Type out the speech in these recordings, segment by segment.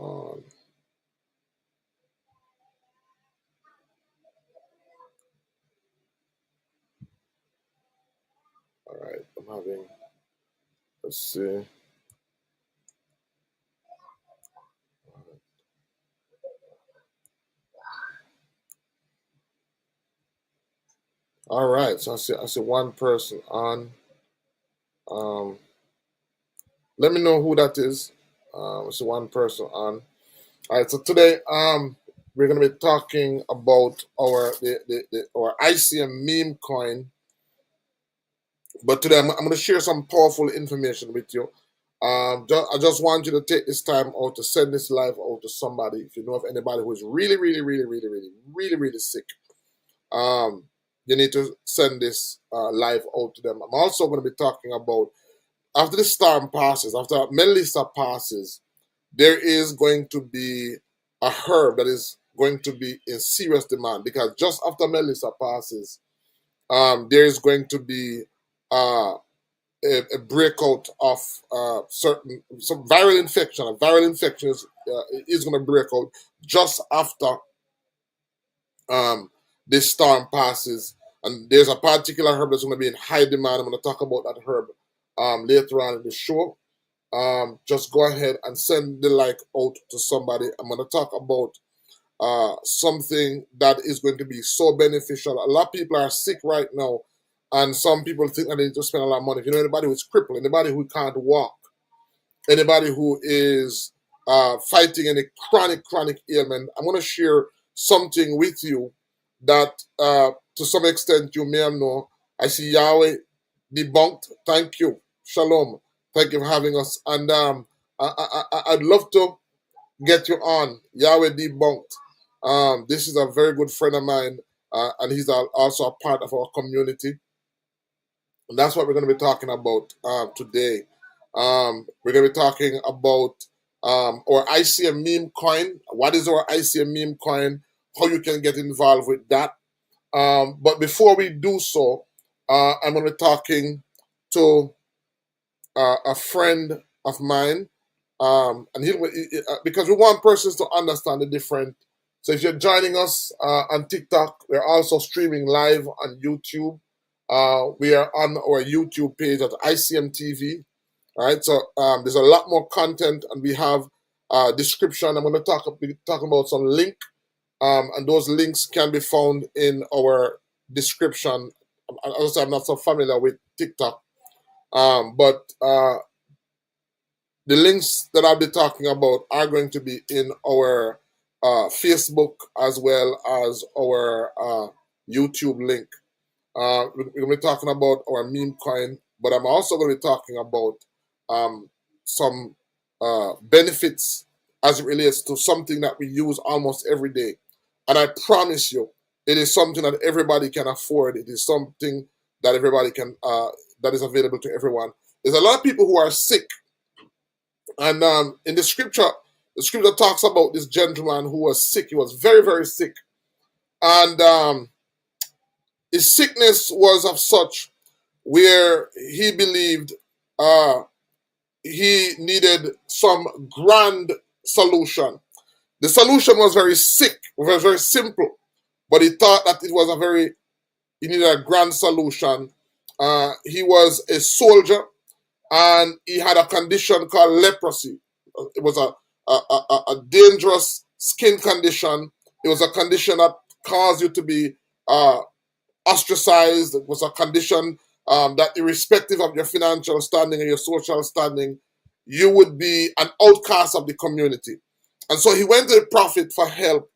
on. All right, I'm having, let's see. All right, so I see one person on. Um, let me know who that is. I see one person on. All right, so today we're gonna be talking about our ICM meme coin. But today I'm gonna share some powerful information with you. I just want you to take this time out to send this live out to somebody. If you know of anybody who is really sick, um, you need to send this live out to them. I'm also going to be talking about after the storm passes, after Melissa passes, there is going to be a herb that is going to be in serious demand because just after Melissa passes, there is going to be uh, a breakout of some viral infection. A viral infection is going to break out just after this storm passes. And there's a particular herb that's going to be in high demand. I'm going to talk about that herb later on in the show. Just go ahead and send the like out to somebody. I'm going to talk about something that is going to be so beneficial. A lot of people are sick right now, and some people think that they need to spend a lot of money. If you know anybody who's crippled, anybody who can't walk, anybody who is fighting any chronic ailment, I'm going to share something with you that to some extent you may have known. I see Yahweh debunked. Thank you. Shalom. Thank you for having us. And I'd love to get you on. Yahweh debunked. This is a very good friend of mine, and he's also a part of our community. And that's what we're going to be talking about today. We're going to be talking about our ICM meme coin. What is our ICM meme coin? How you can get involved with that. But before we do so, I'm going to be talking to a friend of mine. And because we want persons to understand the different. So if you're joining us on TikTok, we're also streaming live on YouTube. We are on our YouTube page at ICM TV. All right, so there's a lot more content, and we have description. I'm going to be talking about some link, and those links can be found in our description. As I'm not so familiar with TikTok, but the links that I'll be talking about are going to be in our Facebook as well as our YouTube link. We're going to be talking about our meme coin, but I'm also going to be talking about some benefits as it relates to something that we use almost every day. And I promise you, it is something that everybody can afford. It is something that everybody can, that is available to everyone. There's a lot of people who are sick. And in the scripture talks about this gentleman who was sick. He was very sick. And his sickness was of such where he believed he needed some grand solution. The solution was very very simple, but he thought that he needed a grand solution. He was a soldier, and he had a condition called leprosy. It was a dangerous skin condition. It was a condition that caused you to be ostracized. It was a condition that, irrespective of your financial standing and your social standing, you would be an outcast of the community. And so he went to the prophet for help,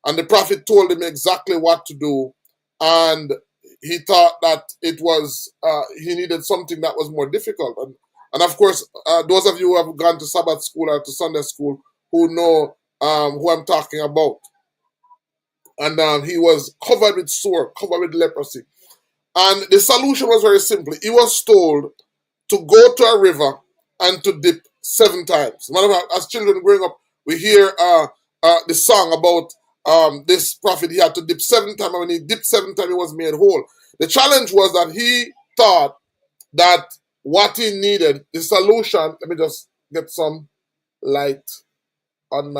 and the prophet told him exactly what to do. And he thought that it was he needed something that was more difficult. And of course, those of you who have gone to Sabbath school or to Sunday school who know who I'm talking about. And he was covered with sore, covered with leprosy. And the solution was very simple. He was told to go to a river and to dip 7 times. As children growing up, we hear the song about this prophet. He had to dip 7 times, and when he dipped 7 times, he was made whole. The challenge was that he thought that what he needed, the solution, let me just get some light. on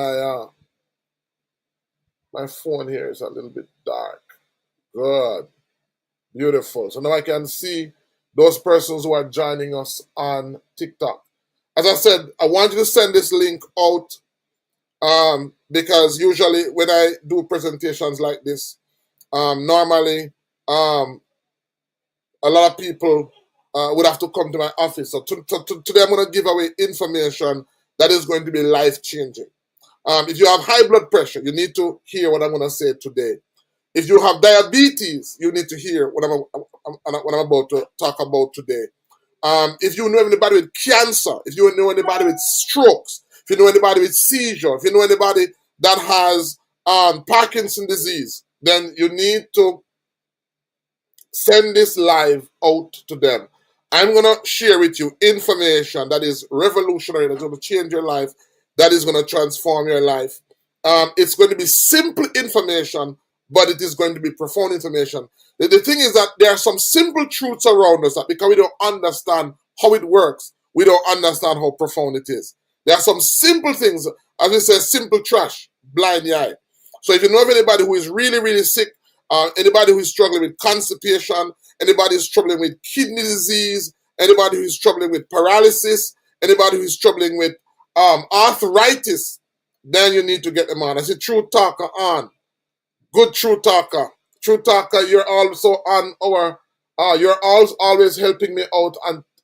my phone here is a little bit dark. Good. Beautiful. So now I can see those persons who are joining us on TikTok. As I said, I want you to send this link out because usually when I do presentations like this, normally a lot of people would have to come to my office. So today I'm going to give away information that is going to be life changing. If you have high blood pressure, you need to hear what I'm going to say today. If you have diabetes, you need to hear what I'm about to talk about today. If you know anybody with cancer, if you know anybody with strokes, if you know anybody with seizure, if you know anybody that has Parkinson's disease, then you need to send this live out to them. I'm going to share with you information that is revolutionary, that's going to change your life, that is going to transform your life. It's going to be simple information, but it is going to be profound information. The thing is that there are some simple truths around us that because we don't understand how it works, we don't understand how profound it is. There are some simple things, as we say, simple trash, blind the eye. So if you know of anybody who is really, really sick, anybody who is struggling with constipation, anybody who's struggling with kidney disease, anybody who's struggling with paralysis, anybody who's struggling with arthritis, then you need to get them on. I see True Talker on. Good True Talker. True Talker, you're also on our, you're always helping me out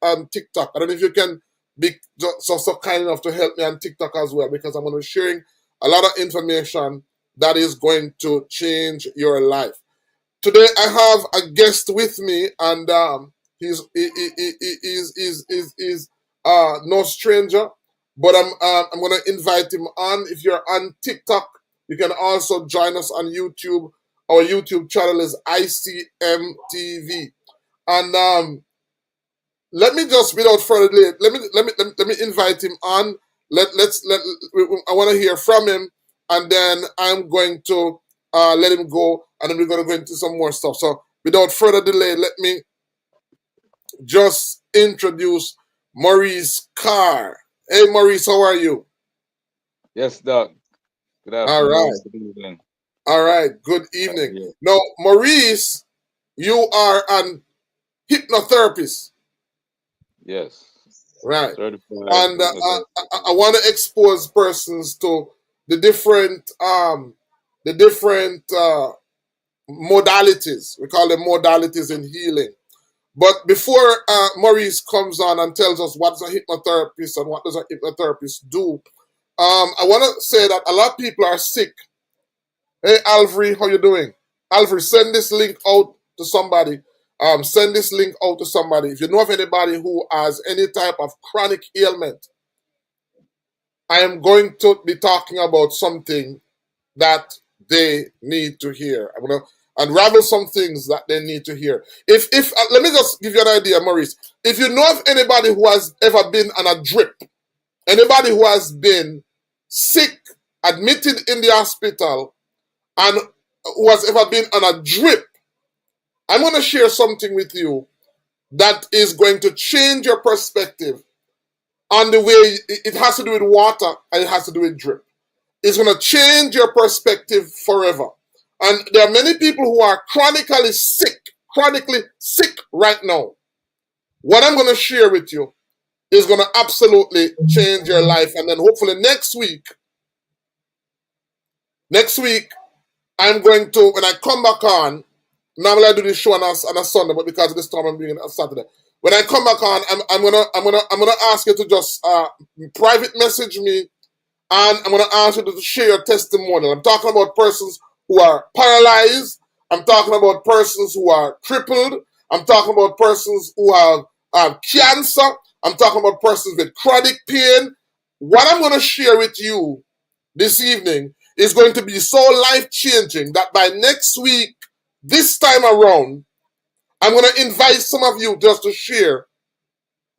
on TikTok. I don't know if you can be so kind enough to help me on TikTok as well, because I'm going to be sharing a lot of information that is going to change your life. Today I have a guest with me, and he's no stranger, but I'm gonna invite him on. If you're on TikTok, you can also join us on YouTube. Our YouTube channel is ICMTV, and let me just, without further delay, let me invite him on. I want to hear from him, and then I'm going to let him go, and then we're going to go into some more stuff. So without further delay, let me just introduce Maurice Carr. Hey Maurice, how are you? Yes, Doc. Good All afternoon. right, Good evening. all right. Good evening. Yeah. Now, Maurice, you are an hypnotherapist, Yes. right? Certified And hypnotherapist. I want to expose persons to the different the different modalities. We call them modalities in healing. But before Maurice comes on and tells us what's a hypnotherapist and what does a hypnotherapist do, I want to say that a lot of people are sick. Hey, Alfred, how you doing? Alfred, send this link out to somebody. Send this link out to somebody. If you know of anybody who has any type of chronic ailment, I am going to be talking about something that they need to hear. I'm going to unravel some things that they need to hear. If let me just give you an idea, Maurice. If you know of anybody who has ever been on a drip, anybody who has been sick, admitted in the hospital, and who has ever been on a drip, I'm going to share something with you that is going to change your perspective on the way it has to do with water and it has to do with drip. It's going to change your perspective forever. And there are many people who are chronically sick right now. What I'm going to share with you is going to absolutely change your life. And then hopefully next week, I'm going to, when I come back on, normally I do this show on a Sunday, but because of this time I'm doing it on Saturday. When I come back on, I'm gonna ask you to just private message me, and I'm going to ask you to share your testimonial. I'm talking about persons who are paralyzed. I'm talking about persons who are crippled. I'm talking about persons who have cancer. I'm talking about persons with chronic pain. What I'm going to share with you this evening is going to be so life-changing that by next week, this time around, I'm going to invite some of you just to share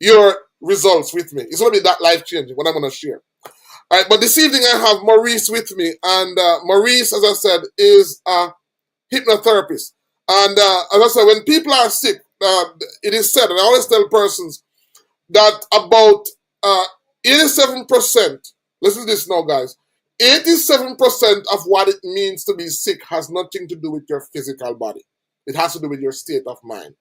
your results with me. It's going to be that life-changing, what I'm going to share. All right, but this evening I have Maurice with me, and Maurice, as I said, is a hypnotherapist. And as I said, when people are sick, it is said, and I always tell persons that about 87%, listen to this now, guys, 87% of what it means to be sick has nothing to do with your physical body. It has to do with your state of mind.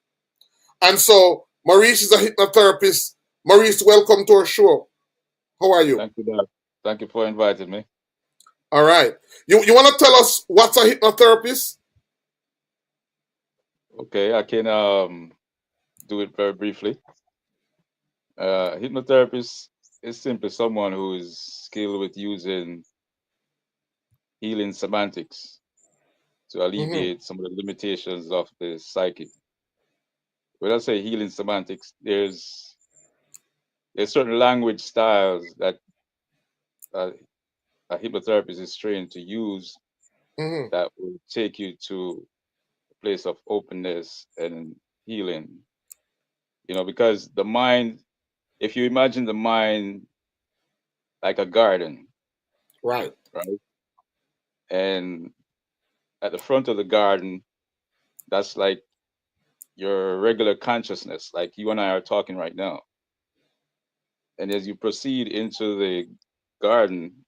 And so, Maurice is a hypnotherapist. Maurice, welcome to our show. How are you? Thank you, Doc. Thank you for inviting me. All right. You want to tell us what's a hypnotherapist? Okay, I can do it very briefly. Hypnotherapist is simply someone who is skilled with using healing semantics to Mm-hmm. alleviate some of the limitations of the psyche. When I say healing semantics, there's certain language styles that uh, a hypnotherapist is trained to use Mm-hmm. that will take you to a place of openness and healing. Because the mind, if you imagine the mind like a garden, Right. right? And at the front of the garden, that's like your regular consciousness, like you and I are talking right now. And as you proceed into the garden,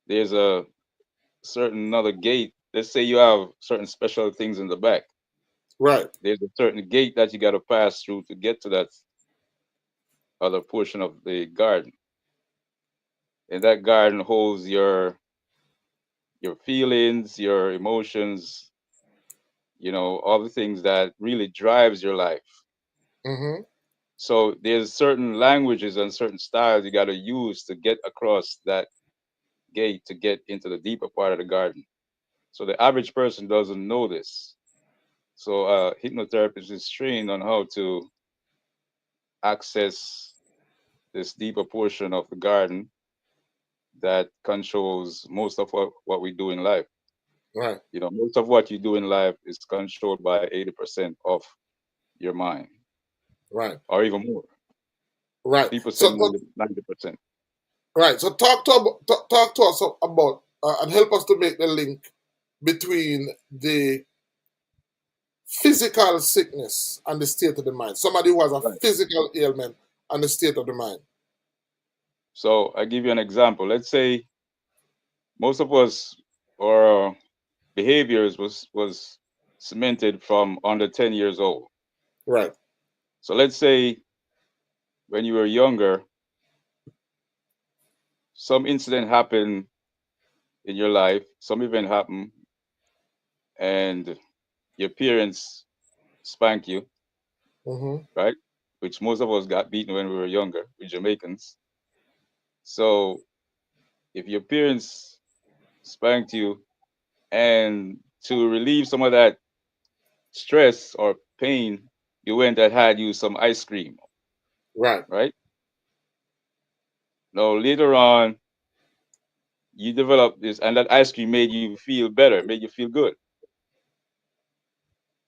there's a certain another gate. Let's say you have certain special things in the back. Right. There's a certain gate that you got to pass through to get to that other portion of the garden. And that garden holds your feelings, your emotions, all the things that really drives your life. Mm-hmm. So there's certain languages and certain styles you got to use to get across that gate to get into the deeper part of the garden. So the average person doesn't know this. So hypnotherapist is trained on how to access this deeper portion of the garden that controls most of what we do in life. Right. Most of what you do in life is controlled by 80% of your mind, Right. or even more. Right. People say So, 90%. right. So, talk to us about and help us to make the link between the physical sickness and the state of the mind. Somebody who has a Right. physical ailment and the state of the mind. So I give you an example. Let's say most of us, our behaviors was cemented from under 10 years old. Right. So let's say when you were younger, some incident happened in your life, some event happened, and your parents spank you, Mm-hmm. right? Which most of us got beaten when we were younger, we Jamaicans. So if your parents spanked you, and to relieve some of that stress or pain, you went and had you some ice cream, Right. right? Now later on, you developed this, and that ice cream made you feel better, made you feel good.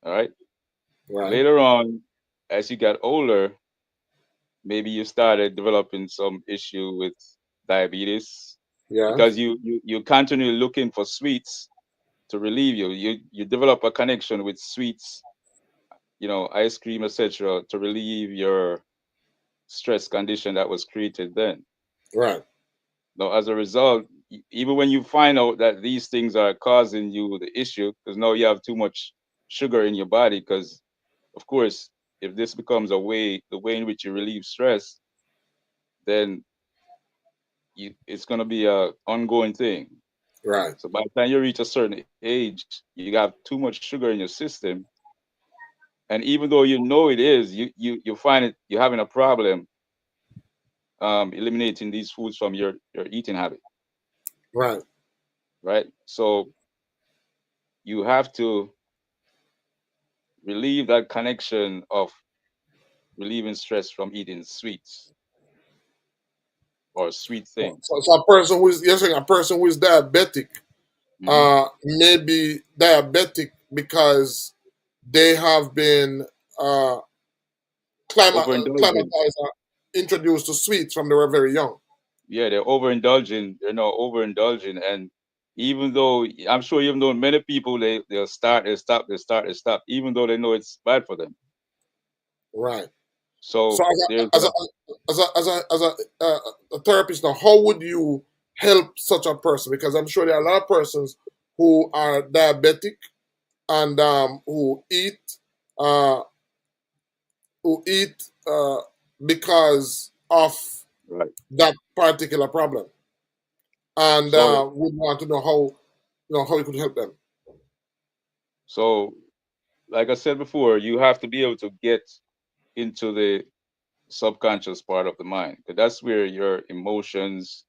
All right. Right. Later on, as you got older, maybe you started developing some issue with diabetes because Yes. you continue looking for sweets to relieve you. You develop a connection with sweets, ice cream, etc., to relieve your stress condition that was created then. Right. Now, as a result, even when you find out that these things are causing you the issue, because now you have too much sugar in your body, because of course, if this becomes the way in which you relieve stress, then it's going to be a ongoing thing. Right. So by the time you reach a certain age, you have too much sugar in your system, and even though you know it is, you find it you're having a problem eliminating these foods from your eating habit, Right. right? So you have to relieve that connection of relieving stress from eating sweets or sweet things. So a person who is, you're saying a person who is diabetic Hmm. may be diabetic because they have been uh, Overindulging. climatized or introduced to sweets from they were very young. Yeah, they're overindulging. They're not overindulging, and even though I'm sure, even though many people they'll start, they stop, they start, they stop, even though they know it's bad for them. Right. So So there's as a therapist now, how would you? help such a person? Because I'm sure there are a lot of persons who are diabetic and uh, who eat because of Right. that particular problem, and So we want to know how we could help them. so like I said before, you have to be able to get into the subconscious part of the mind, because that's where your emotions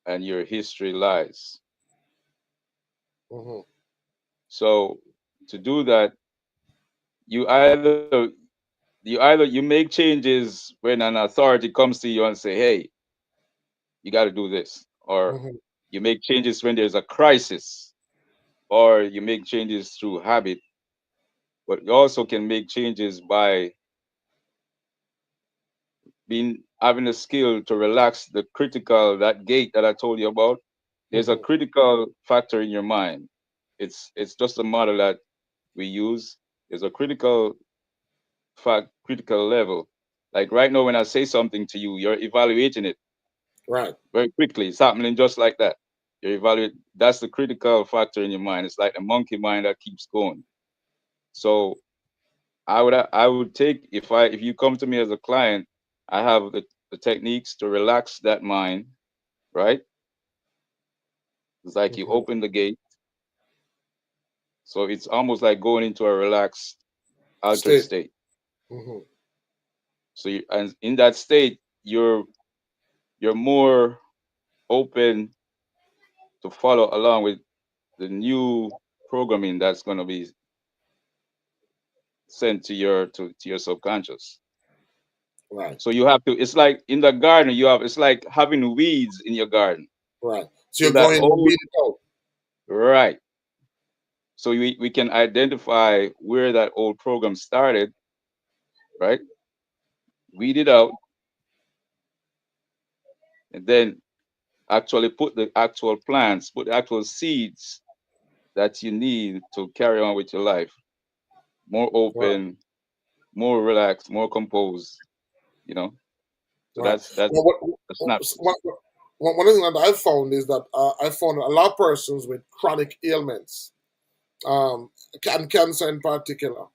and your history lies. Hmm. So to do that, you either you make changes when an authority comes to you and say, "Hey, you got to do this," or Hmm. you make changes when there's a crisis, or you make changes through habit. But you also can make changes by being having a skill to relax the critical, that gate that I told you about. There's a Hmm. critical factor in your mind. It's just a model that we use. There's a critical level. Like right now, when I say something to you, you're evaluating it Right. very quickly. It's happening just like that. You're evaluating. That's the critical factor in your mind. It's like a monkey mind that keeps going. So I would take, if you come to me as a client, I have the techniques to relax that mind, right? It's like you Hmm. open the gate, so it's almost like going into a relaxed, altered State. state. Hmm. So and in that state, you're more open to follow along with the new programming that's going to be sent to your subconscious. Right. So you have to. It's like in the garden, you have. It's like having weeds in your garden. Right. So So you're that going to old weed it out. right. So we can identify where that old program started, right? Weed it out, and then actually put the actual plants, put the actual seeds that you need to carry on with your life. More Right. open, more relaxed, more composed. You know. So Right. that's Well, a snapshot. one thing that I found is that I found a lot of persons with chronic ailments, and cancer in particular.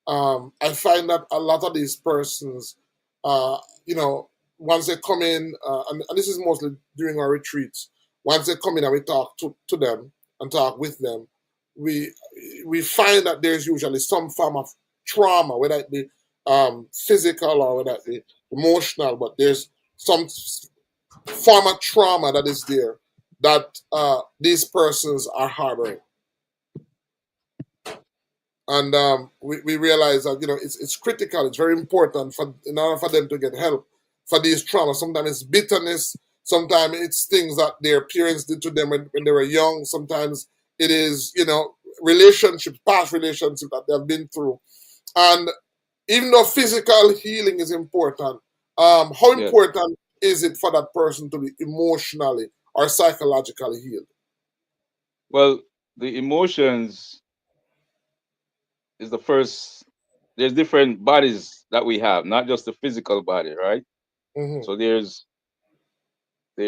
I find that a lot of these persons, uh, you know, once they come in, and this is mostly during our retreats, once they come in and we talk to them and talk with them, we we find that there's usually some form of trauma, whether it be physical or whether it be emotional, but there's some form of trauma that is there that these persons are harboring. And we realize that it's critical, it's very important for in order for them to get help for these traumas. Sometimes it's bitterness, sometimes it's things that their parents did to them when they were young, sometimes it is relationships, past relationships that they've been through. And even though physical healing is important, how Yeah. important is it for that person to be emotionally or psychologically healed? Well, the emotions is the first. There's different bodies that we have, not just the physical body, right? Hmm. So there's the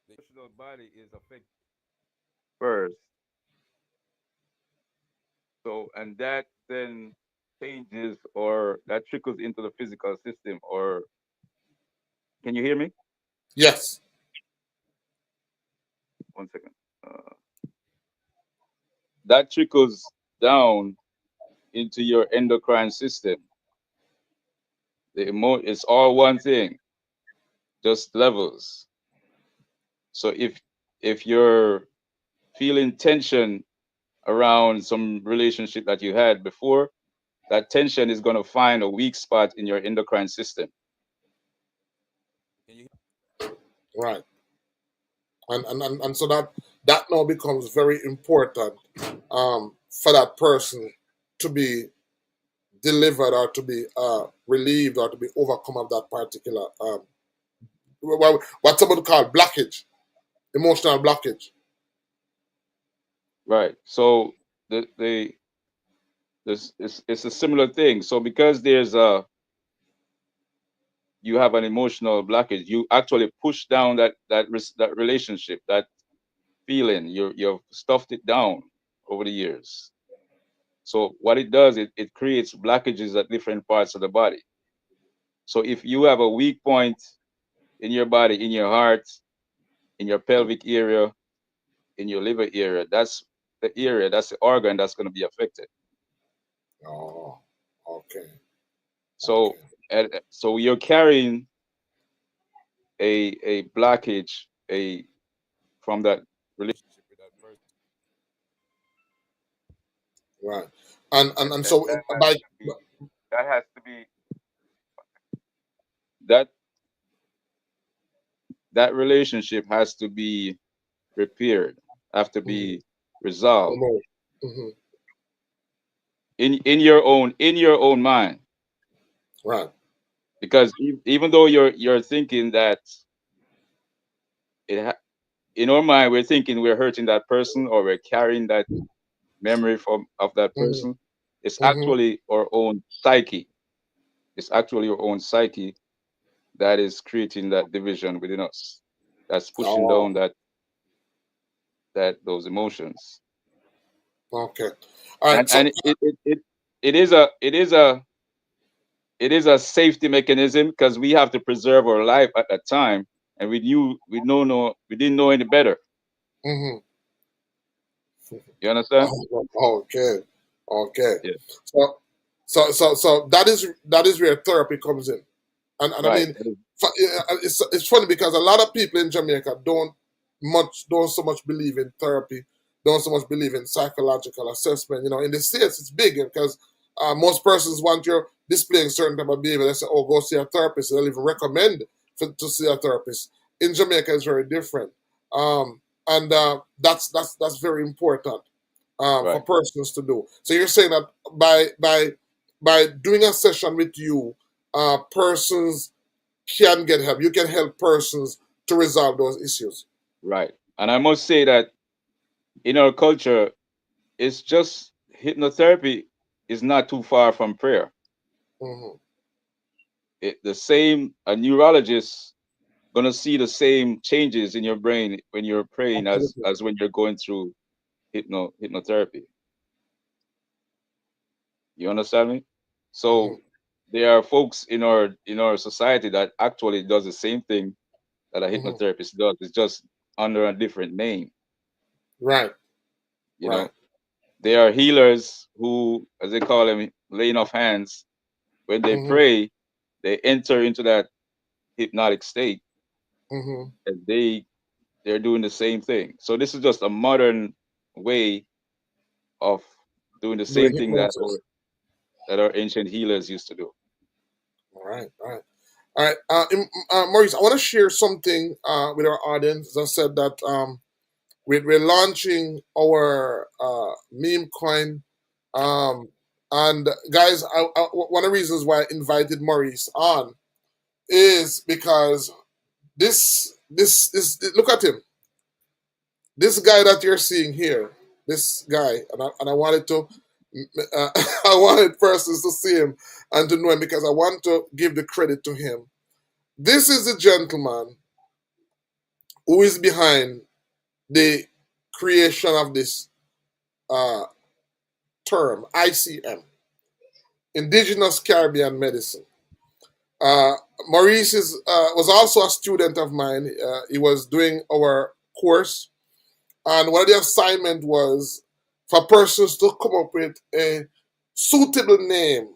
emotional body is affected first. So and that then changes or that trickles into the physical system. Or can you hear me? Yes. 1 second. Uh, that trickles down into your endocrine system. It's all one thing, just levels. So if you're feeling tension around some relationship that you had before, that tension is going to find a weak spot in your endocrine system. Right. And so that now becomes very important for that person to be delivered or to be relieved or to be overcome of that particular what somebody call blockage, emotional blockage. Right. So the this it's a similar thing. So because there's you have an emotional blockage. You actually push down that relationship, that feeling. You've stuffed it down over the years. So what it does, it creates blockages at different parts of the body. So if you have a weak point in your body, in your heart, in your pelvic area, in your liver area, that's the organ that's going to be affected. Oh, okay, So, okay. so you're carrying a blockage from that relationship with that person, Right. And and so by that has to be that that relationship has to be repaired, have to mhm, be resolved mhm, in your own mind, right. because even though you're thinking that it ha- in our mind we're thinking we're hurting that person or we're carrying that memory from of that Mhm, person, it's mhm. actually our own psyche. It's actually your own psyche that is creating that division within us, that's pushing Oh, down those emotions. okay. All right. So And it is a safety mechanism because we have to preserve our life at that time, and we didn't know any better. mhm. You understand? Okay, okay. Yeah. So so that is where therapy comes in. And I Right. mean, it's funny because a lot of people in Jamaica don't so much believe in therapy, don't so much believe in psychological assessment. You know, in the States it's big because most persons want you displaying certain type of behavior. They say, "Oh, go see a therapist." They'll even recommend to see a therapist. In Jamaica, it's very different, and that's very important for Right. persons to do. So you're saying that by doing a session with you, persons can get help. You can help persons to resolve those issues. Right. And I must say that in our culture, it's just hypnotherapy is not too far from prayer. Hmm. The same a neurologist gonna see the same changes in your brain when you're praying Absolutely. as when you're going through hypnotherapy. You understand me? Hmm. So there are folks in our society that actually does the same thing that a Hmm. hypnotherapist does. It's just under a different name. Right. You Right. know, there are healers who, as they call them, laying off hands. When they Hmm. pray, they enter into that hypnotic state, Hmm. and they're doing the same thing. So this is just a modern way of doing the Doing same thing hypnosis. that our ancient healers used to do. All right. All right. All right. Maurice, I want to share something with our audience. As I said that we're launching our meme coin. Um, and guys, one of the reasons why I invited Maurice on is because this look at him. This guy that you're seeing here, this guy, and I wanted to, I wanted persons to see him and to know him because I want to give the credit to him. This is the gentleman who is behind the creation of this uh, term, ICM, Indigenous Caribbean Medicine. Uh, Maurice was also a student of mine. He was doing our course, and one of the assignment was for persons to come up with a suitable name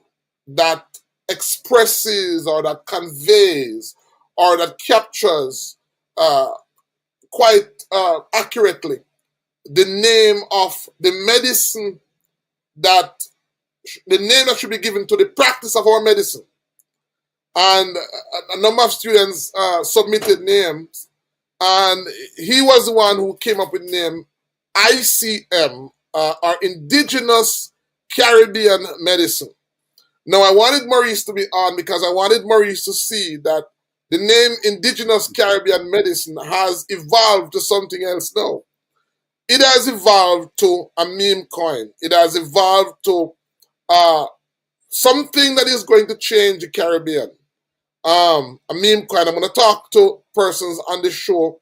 that expresses or that conveys or that captures uh, quite accurately the name of the medicine that the name that should be given to the practice of our medicine. And a number of students submitted names, and he was the one who came up with the name ICM, or Indigenous Caribbean Medicine. Now, I wanted Maurice to be on because I wanted Maurice to see that the name Indigenous Caribbean Medicine has evolved to something else now. It has evolved to a meme coin. It has evolved to uh, something that is going to change the Caribbean. a meme coin. I'm going to talk to persons on the show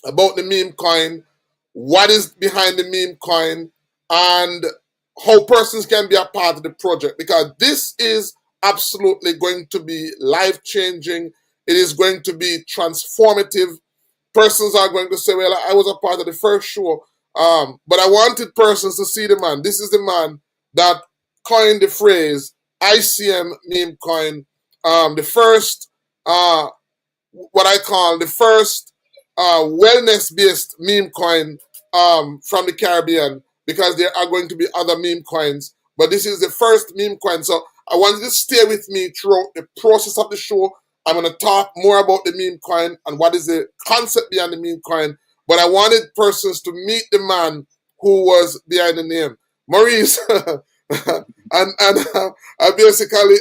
about the meme coin, what is behind the meme coin, and how persons can be a part of the project, because this is absolutely going to be life changing. It is going to be transformative. Persons are going to say, well, I was a part of the first show, but I wanted persons to see the man. This is the man that coined the phrase ICM meme coin, the first what I call the first wellness-based meme coin from the Caribbean, because there are going to be other meme coins, but this is the first meme coin. So I want you to stay with me throughout the process of the show. I'm going to talk more about the meme coin and what is the concept behind the meme coin, but I wanted persons to meet the man who was behind the name, Maurice. And I basically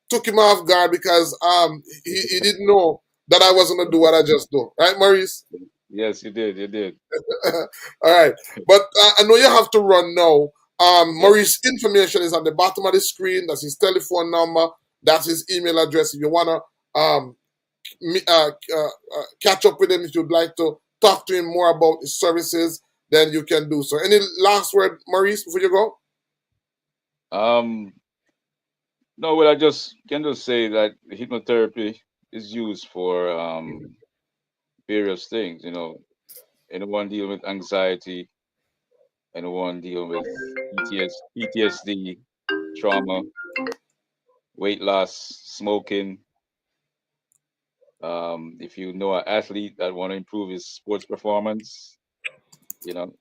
took him off guard because he didn't know that I wasn't gonna do what I just do, right, Maurice? Yes, you did. You did. All right, but I know you have to run now. Yep. Maurice's information is on the bottom of the screen. That's his telephone number. That's his email address. If you wanna catch up with him, if you'd like to talk to him more about his services, then you can do so. Any last word, Maurice, before you go? Um, no, well, I just can just say that hypnotherapy is used for various things. You know, anyone dealing with anxiety, anyone dealing with PTSD, trauma, weight loss, smoking. If you know an athlete that want to improve his sports performance, you know,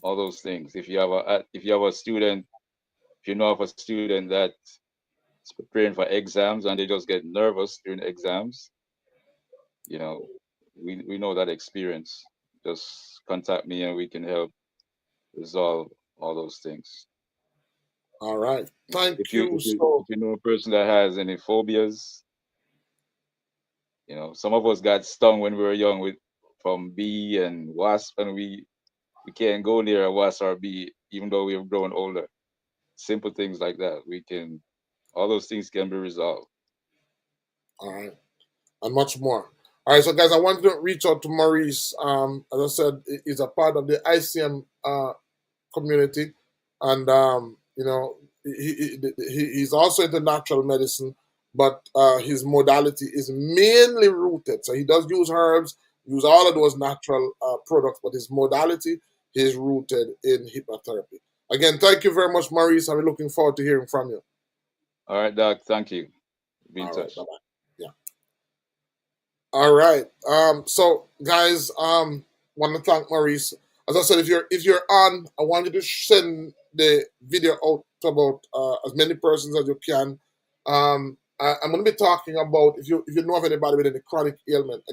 all those things. If you have a student, if you know of a student that's preparing for exams and they just get nervous during exams, you know, we know that experience. Just contact me and we can help resolve all those things. All right. Thank If you you if you so. if you know a person that has any phobias, you know, some of us got stung when we were young with from bee and wasp, and we can't go near a wasp or bee even though we've grown older. Simple things like that. We can all those things can be resolved. All right. And much more. All right, so guys, I wanted to reach out to Maurice. As I said, he's a part of the ICM community, and he's also into natural medicine, but his modality is mainly rooted. So he does use herbs, use all of those natural products, but his modality is rooted in hypnotherapy. Again, thank you very much, Maurice. I'm looking forward to hearing from you. All right, Doc. Thank you. Be in All right, bye touch. bye. Yeah. All right. So guys, want to thank Maurice. As I said, if you're on, I want you to send the video out to about as many persons as you can. I'm going to be talking about if you know of anybody with any chronic ailment,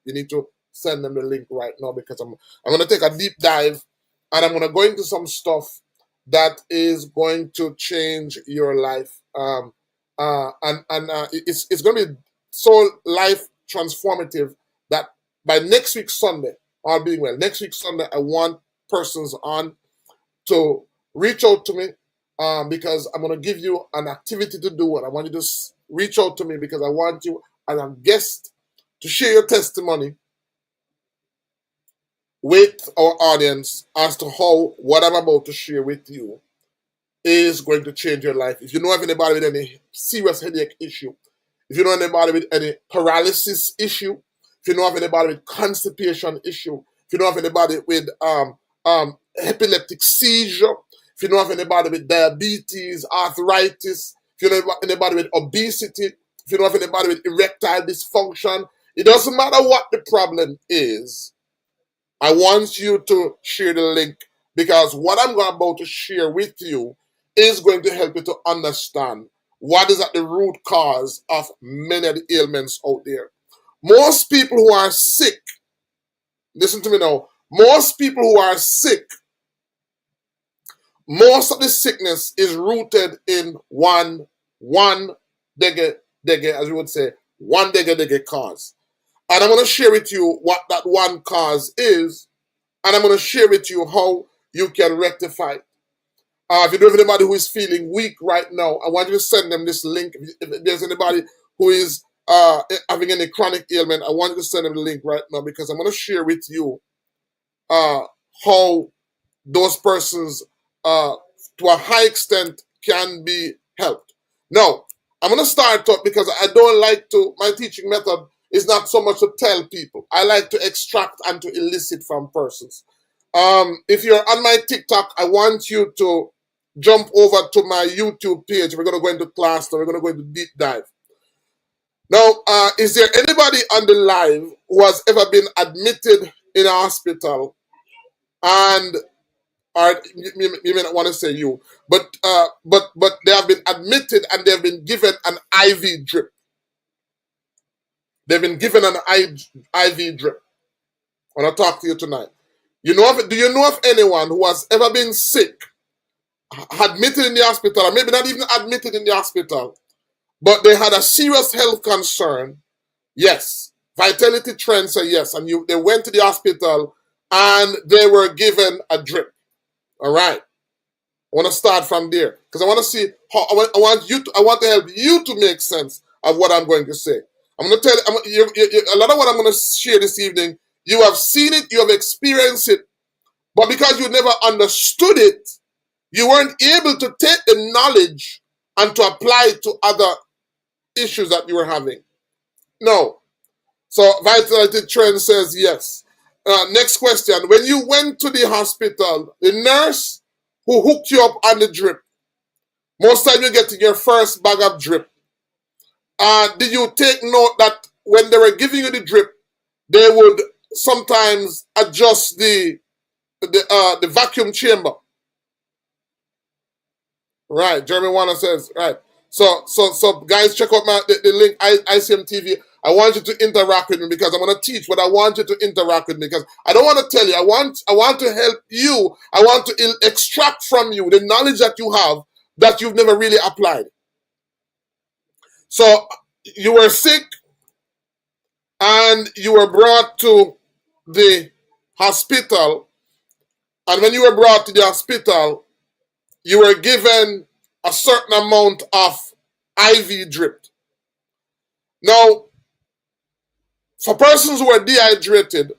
you need to send them the link right now, because I'm going to take a deep dive, and I'm going to go into some stuff that is going to change your life. And it's going to be so life transformative that by next week Sunday, all being well, next week Sunday, I want persons on to reach out to me, because I'm going to give you an activity to do, and I want you to reach out to me because I want you as a guest to share your testimony with our audience as to how what I'm about to share with you is going to change your life. If you know of anybody with any serious headache issue, if you know anybody with any paralysis issue, if you know of anybody with constipation issue, if you know of anybody with epileptic seizure, if you know of anybody with diabetes, arthritis, if you know of anybody with obesity, if you know of anybody with erectile dysfunction, it doesn't matter what the problem is. I want you to share the link, because what I'm about to share with you is going to help you to understand what is at the root cause of many of the ailments out there. Most people who are sick, listen to me now, most people who are sick, most of the sickness is rooted in one dege, as we would say, one dege cause. And I'm going to share with you what that one cause is, and I'm going to share with you how you can rectify it. If you know of anybody who is feeling weak right now, I want you to send them this link. If there's anybody who is having any chronic ailment, I want you to send them the link right now, because I'm going to share with you how those persons, to a high extent, can be helped. Now, I'm going to start up because I don't like to, my teaching method is not so much to tell people. I like to extract and to elicit from persons. If you're on my TikTok, I want you to jump over to my YouTube page. We're going to go into class now. We're going to go into deep dive. Now, is there anybody on the live who has ever been admitted in a hospital and, or you may not want to say you, but they have been admitted and they have been given an IV drip. They've been given an IV drip. I want to talk to you tonight. Do you know of anyone who has ever been sick, admitted in the hospital, or maybe not even admitted in the hospital, but they had a serious health concern? Yes. Vitality Trend said yes, and they went to the hospital and they were given a drip. All right. I want to start from there because I want to see how I want to help you to make sense of what I'm going to say. I'm going to tell you a lot of what I'm going to share this evening. You have seen it, you have experienced it, but because you never understood it, you weren't able to take the knowledge and to apply it to other issues that you were having. No. So Vitality Trend says yes. Next question. When you went to the hospital, the nurse who hooked you up on the drip, most time you get your first bag of drip. Did you take note that when they were giving you the drip, they would sometimes adjust the vacuum chamber? Right. Jeremy Warner says, right. So guys, check out the link, ICM TV. I want you to interact with me because I'm going to teach, but I want you to interact with me because I don't want to tell you. I want to help you. I want to extract from you the knowledge that you have that you've never really applied. So you were sick and you were brought to the hospital. And when you were brought to the hospital, you were given a certain amount of IV drip. Now, for persons who are dehydrated,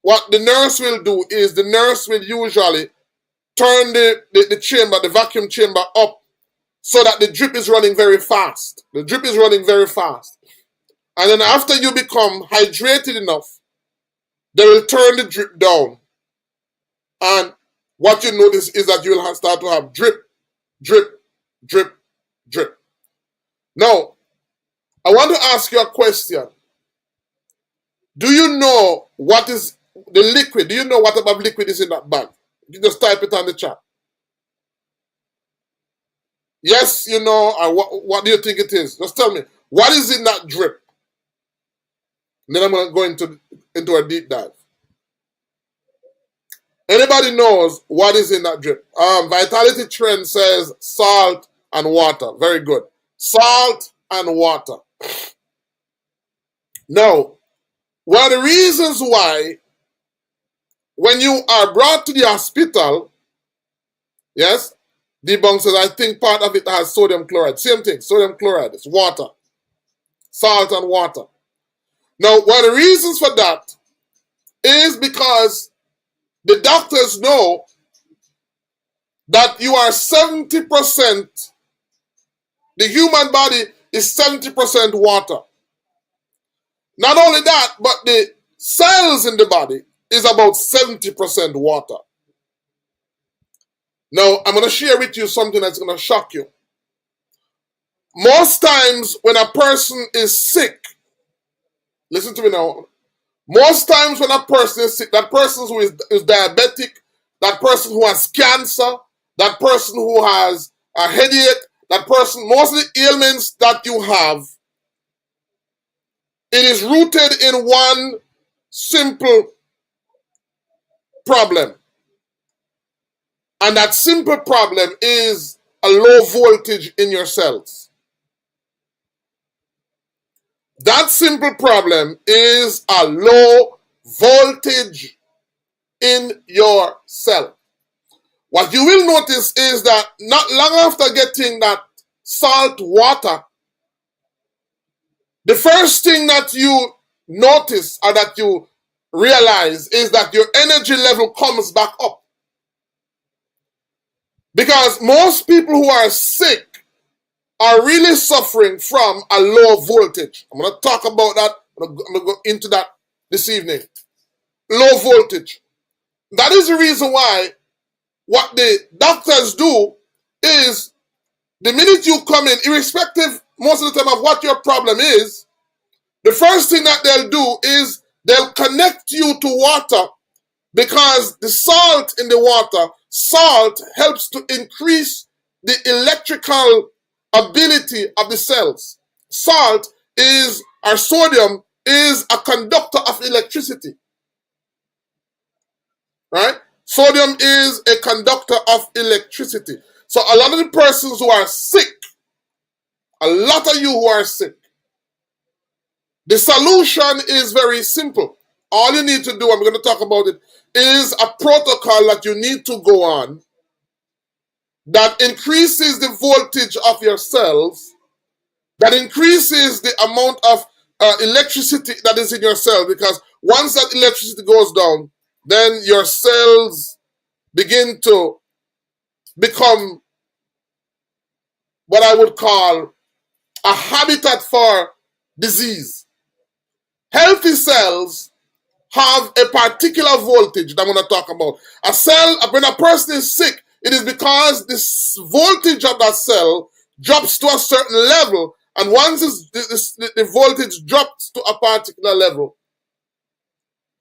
what the nurse will do is the nurse will usually turn the chamber, the vacuum chamber up so that the drip is running very fast. The drip is running very fast. And then after you become hydrated enough, they will turn the drip down. And what you notice is that you will start to have drip, drip, drip, drip. Now, I want to ask you a question. Do you know what is the liquid? Do you know what type of liquid is in that bag? You just type it on the chat. Yes, you know, or what do you think it is? Just tell me. What is in that drip? And then I'm going to go into a deep dive. Anybody knows what is in that drip? Vitality Trend says salt and water. Very good. Salt and water. Now, one of the reasons why when you are brought to the hospital, yes, Debunk says, I think part of it has sodium chloride. Same thing, sodium chloride. It's water. Salt and water. Now, one of the reasons for that is because the doctors know that you are 70%, the human body is 70% water. Not only that, but the cells in the body is about 70% water. Now, I'm going to share with you something that's going to shock you. Most times when a person is sick, listen to me now. Most times when a person is sick, that person who is diabetic, that person who has cancer, that person who has a headache, that person, most of the ailments that you have, it is rooted in one simple problem. And that simple problem is a low voltage in your cells. That simple problem is a low voltage in your cell. what you will notice is that not long after getting that salt water, the first thing that you notice or that you realize is that your energy level comes back up. Because most people who are sick are really suffering from a low voltage. I'm going to talk about that. I'm going to go into that this evening. Low voltage. That is the reason why what the doctors do is the minute you come in, irrespective most of the time of what your problem is, the first thing that they'll do is they'll connect you to water, because the salt in the water, salt helps to increase the electrical ability of the cells. Salt is, or sodium, is a conductor of electricity. Right? Sodium is a conductor of electricity. So a lot of the persons who are sick, a lot of you who are sick, the solution is very simple. All you need to do, I'm going to talk about it, is a protocol that you need to go on that increases the voltage of your cells, that increases the amount of electricity that is in your cell, because once that electricity goes down, then your cells begin to become what I would call a habitat for disease. Healthy cells have a particular voltage that I'm going to talk about. A cell, when a person is sick, it is because this voltage of that cell drops to a certain level, and once the voltage drops to a particular level,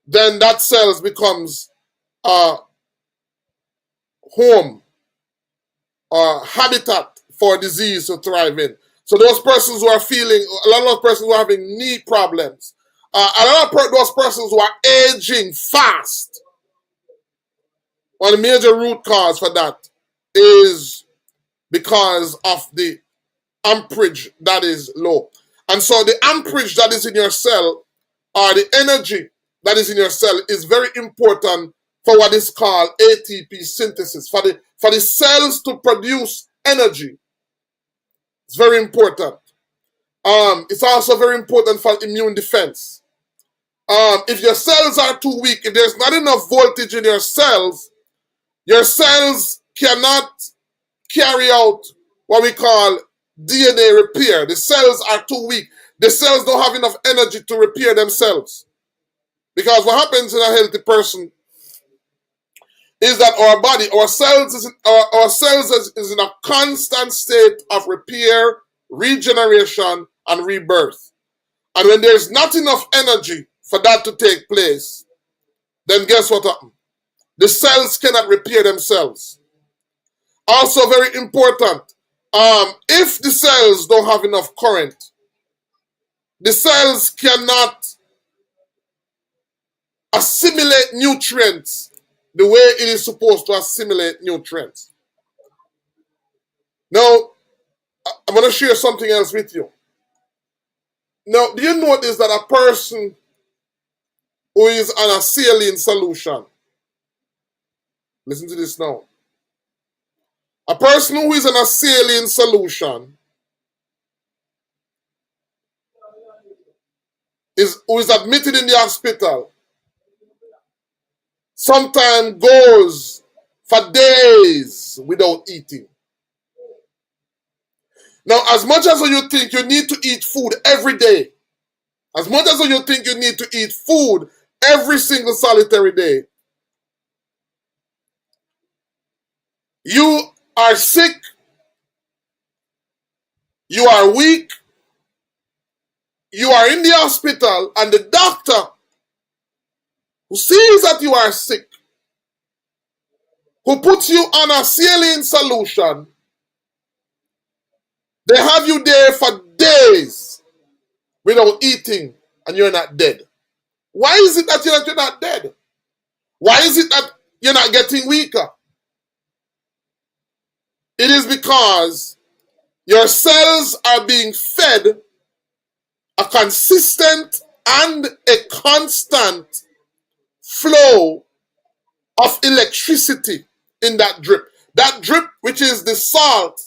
then that cell becomes a home or habitat for disease to thrive in. So those persons who are feeling, a lot of those persons who are having knee problems, a lot of those persons who are aging fast, one of the major root cause for that is because of the amperage that is low. And so the amperage that is in your cell, or the energy that is in your cell, is very important for what is called ATP synthesis, for the cells to produce energy. It's very important. It's also very important for immune defense. If your cells are too weak, if there's not enough voltage in your cells cannot carry out what we call DNA repair. The cells are too weak. The cells don't have enough energy to repair themselves. Because what happens in a healthy person is that our body, our cells is in a constant state of repair, regeneration, and rebirth. And when there's not enough energy for that to take place, then guess what happens? The cells cannot repair themselves. Also very important, if the cells don't have enough current, the cells cannot assimilate nutrients the way it is supposed to assimilate nutrients. Now, I'm going to share something else with you. Now, do you notice that a person who is on a saline solution, listen to this now, a person who is on a saline solution who is admitted in the hospital, sometimes goes for days without eating. Now, as much as you think you need to eat food every day, as much as you think you need to eat food every single solitary day, you are sick, you are weak, you are in the hospital, and the doctor who sees that you are sick, who puts you on a saline solution, they have you there for days without eating, and you're not dead. Why is it that you're not dead? Why is it that you're not getting weaker? It is because your cells are being fed a consistent and a constant flow of electricity in that drip. That drip, which is the salt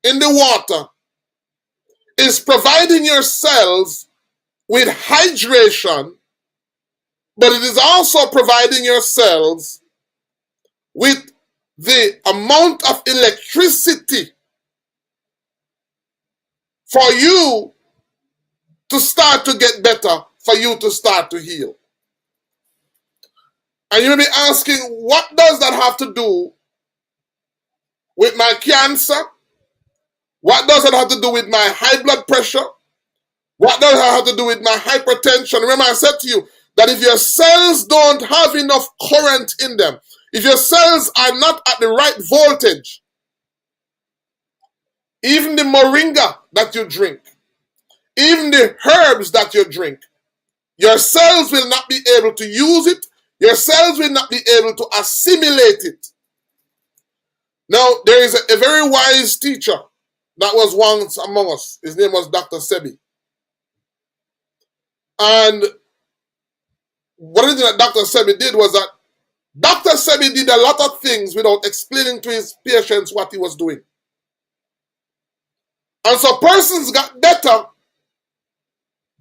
in the water, is providing your cells with hydration, but it is also providing your cells with the amount of electricity for you to start to get better, for you to start to heal. And you may be asking, what does that have to do with my cancer? What does it have to do with my high blood pressure? What does it have to do with my hypertension? Remember, I said to you that if your cells don't have enough current in them, if your cells are not at the right voltage, even the moringa that you drink, even the herbs that you drink, your cells will not be able to use it. Your cells will not be able to assimilate it. Now, there is a very wise teacher that was once among us. His name was Dr. Sebi. And one thing that Dr. Sebi did was that Dr. Sebi did a lot of things without explaining to his patients what he was doing. And so persons got better,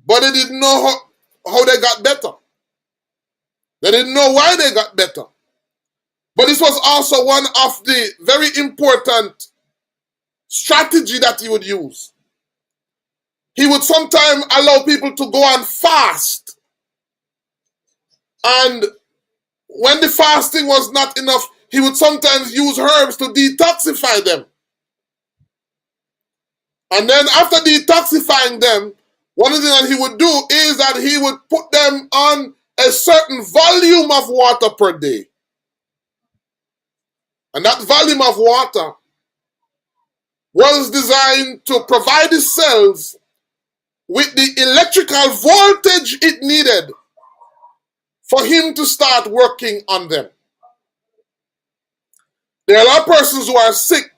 but they didn't know how they got better. They didn't know why they got better. But this was also one of the very important strategy that he would use. He would sometimes allow people to go on fast. And when the fasting was not enough, he would sometimes use herbs to detoxify them. And then after detoxifying them, one of the things that he would do is that he would put them on a certain volume of water per day. And that volume of water was designed to provide the cells with the electrical voltage it needed for him to start working on them. There are a lot of persons who are sick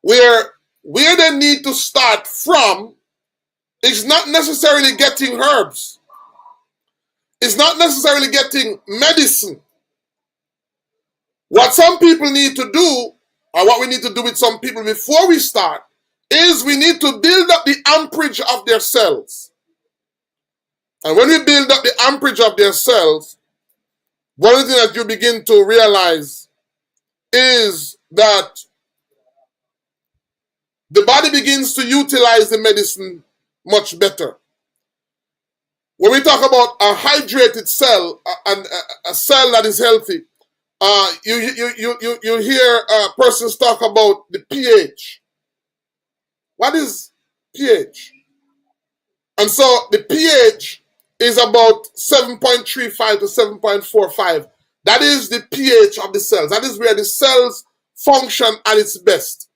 where they need to start from is not necessarily getting herbs. It's not necessarily getting medicine. What some people need to do, or what we need to do with some people before we start, is we need to build up the amperage of their cells. And when we build up the amperage of their cells, one of the things that you begin to realize is that the body begins to utilize the medicine much better. When we talk about a hydrated cell, and a cell that is healthy, you hear persons talk about the pH. What is pH? And so the pH is about 7.35 to 7.45. That is the pH of the cells. That is where the cells function at its best.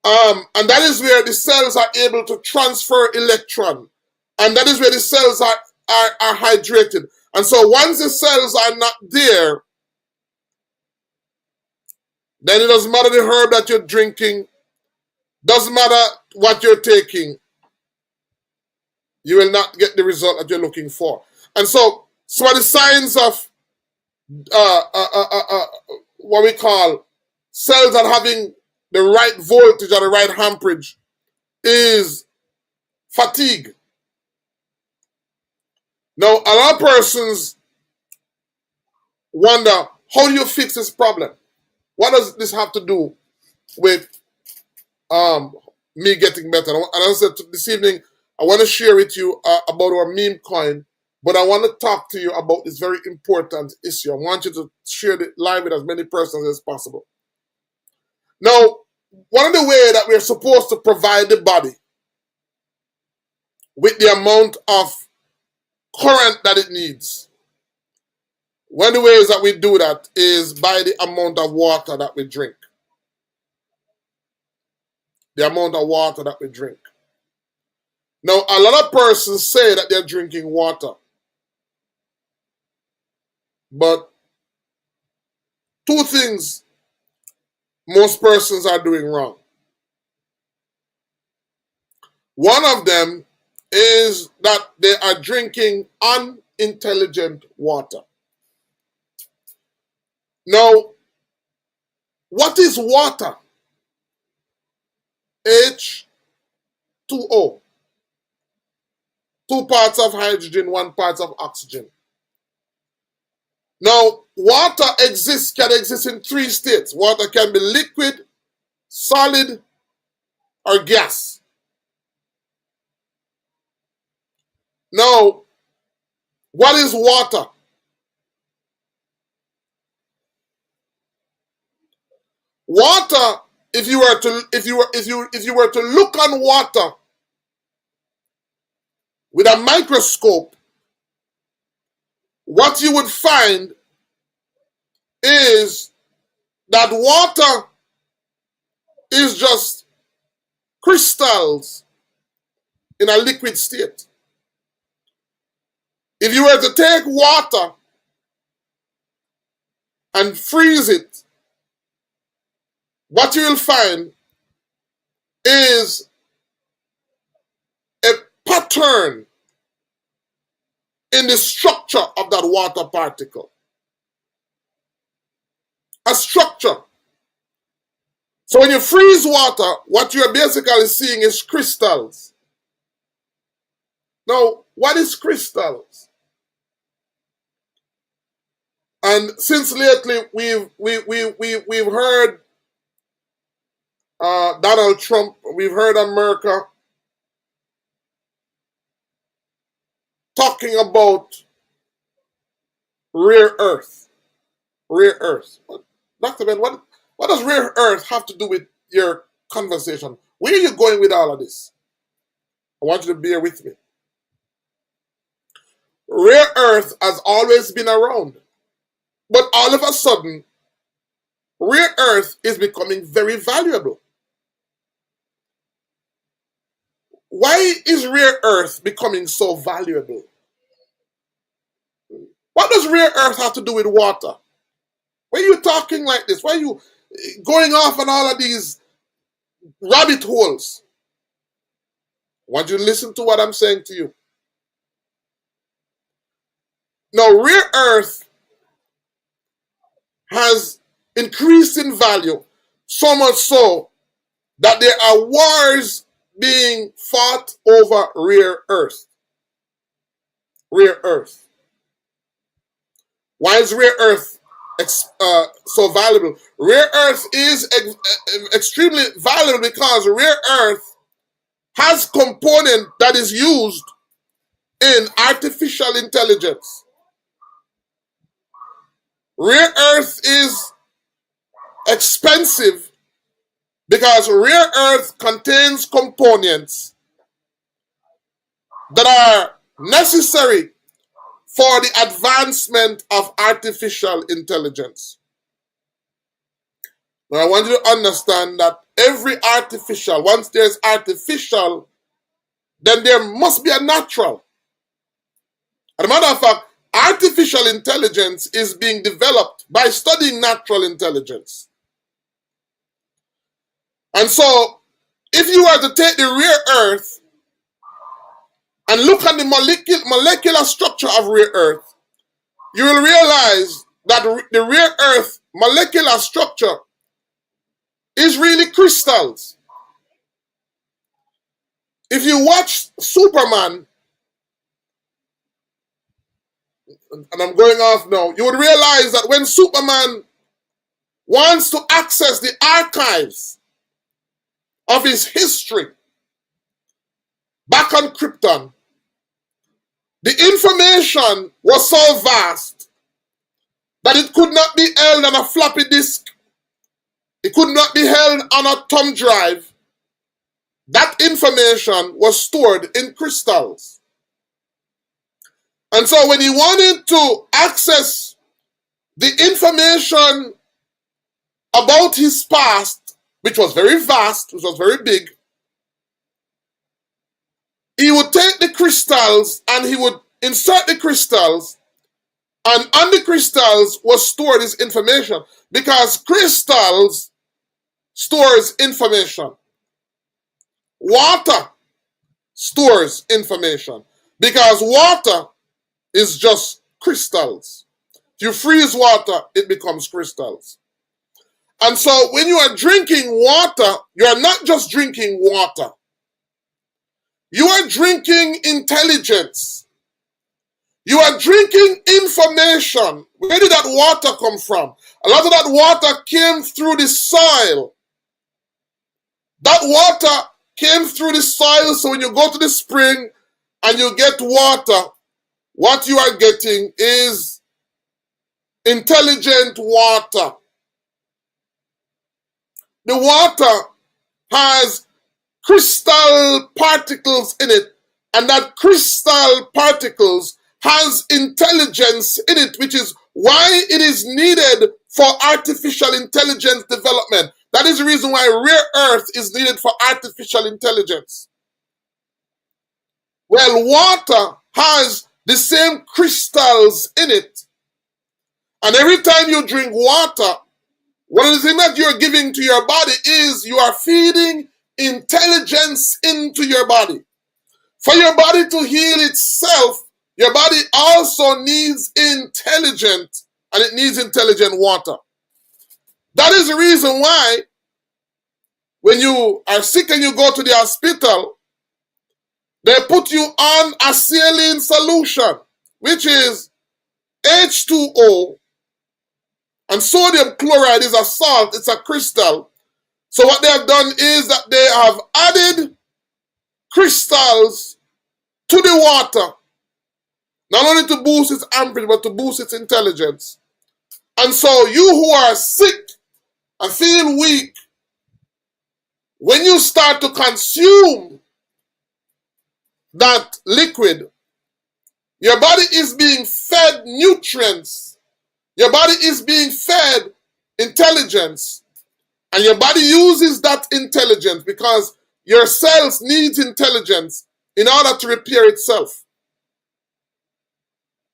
And that is where the cells are able to transfer electron. And that is where the cells are hydrated. And so once the cells are not there, then it doesn't matter the herb that you're drinking, doesn't matter what you're taking, you will not get the result that you're looking for. And so some of the signs of what we call cells that having the right voltage or the right amperage is fatigue. Now, a lot of persons wonder, how do you fix this problem? What does this have to do with me getting better? And as I said this evening, I want to share with you about our meme coin, but I want to talk to you about this very important issue. I want you to share it live with as many persons as possible. Now, one of the ways that we're supposed to provide the body with the amount of current that it needs, one of the ways that we do that is by the amount of water that we drink. The amount of water that we drink. Now, a lot of persons say that they're drinking water. But two things most persons are doing wrong. One of them is that they are drinking unintelligent water. Now, What is water? H2O. 2 parts of hydrogen, 1 part of oxygen. Now, water can exist in 3 states. Water can be liquid, solid, or gas. Now, what is water? Water, if you were to look on water with a microscope, what you would find is that water is just crystals in a liquid state. If you were to take water and freeze it, what you will find is a pattern in the structure of that water particle. A structure. So when you freeze water, what you're basically seeing is crystals. Now, what is crystals? And since lately we've heard Donald Trump, we've heard America talking about rare earth. Rare earth. Dr. Ben, what does rare earth have to do with your conversation? Where are you going with all of this? I want you to bear with me. Rare earth has always been around. But all of a sudden, rare earth is becoming very valuable. Why is rare earth becoming so valuable? What does rare earth have to do with water? Why are you talking like this? Why are you going off on all of these rabbit holes? I want you to listen to what I'm saying to you. Now, rare earth has increased in value, so much so that there are wars being fought over rare earth. Rare earth. Why is rare earth so valuable? Rare earth is extremely valuable because rare earth has component that is used in artificial intelligence. Rare earth is expensive because rare earth contains components that are necessary for the advancement of artificial intelligence. Now, I want you to understand that once there's artificial, then there must be a natural. As a matter of fact, artificial intelligence is being developed by studying natural intelligence. And so, if you were to take the rare earth and look at the molecular structure of rare earth, you will realize that the rare earth molecular structure is really crystals. If you watch Superman, and I'm going off now, you would realize that when Superman wants to access the archives of his history back on Krypton, the information was so vast that it could not be held on a floppy disk. It could not be held on a thumb drive. That information was stored in crystals. And so when he wanted to access the information about his past, which was very vast, which was very big, he would take the crystals and he would insert the crystals, and on the crystals was stored his information, because crystals stores information. Water stores information because water is just crystals. If you freeze water, it becomes crystals. And so when you are drinking water, you are not just drinking water. You are drinking intelligence. You are drinking information. Where did that water come from? A lot of that water came through the soil. That water came through the soil, so when you go to the spring and you get water, what you are getting is intelligent water. The water has crystal particles in it, and that crystal particles has intelligence in it, which is why it is needed for artificial intelligence development. That is the reason why rare earth is needed for artificial intelligence. Well, water has the same crystals in it, and every time you drink water, one of the things that you're giving to your body is you are feeding intelligence into your body. For your body to heal itself, your body also needs intelligent, and it needs intelligent water. That is the reason why when you are sick and you go to the hospital, they put you on a saline solution, which is H2O, and sodium chloride is a salt, it's a crystal. So what they have done is that they have added crystals to the water, not only to boost its amperage, but to boost its intelligence. And so you who are sick and feel weak, when you start to consume that liquid, your body is being fed nutrients. Your body is being fed intelligence. And your body uses that intelligence because your cells need intelligence in order to repair itself.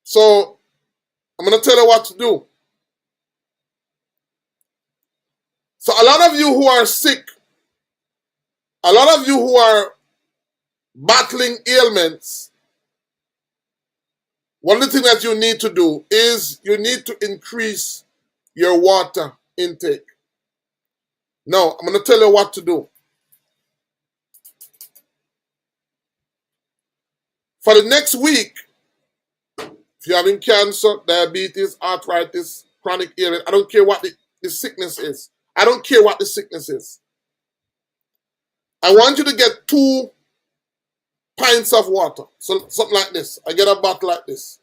So I'm going to tell you what to do. So a lot of you who are sick, a lot of you who are battling ailments, one of the things that you need to do is you need to increase your water intake. Now, I'm going to tell you what to do. For the next week, if you're having cancer, diabetes, arthritis, chronic illness, I don't care what the sickness is. I don't care what the sickness is. I want you to get 2 pints of water. So something like this. I get a bottle like this.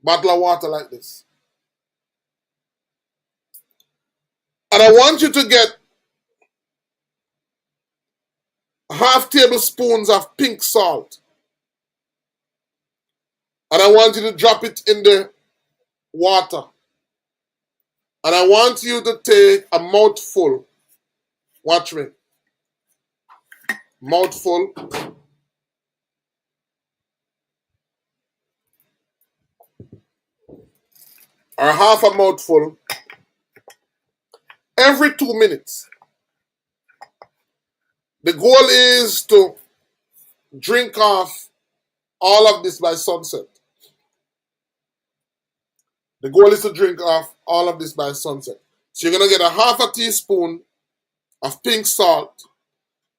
Bottle of water like this. And I want you to get half tablespoons of pink salt. And I want you to drop it in the water. And I want you to take a mouthful. Watch me. Mouthful. Or half a mouthful. Every 2 minutes. The goal is to drink off all of this by sunset. The goal is to drink off all of this by sunset. So you're going to get a half a teaspoon of pink salt,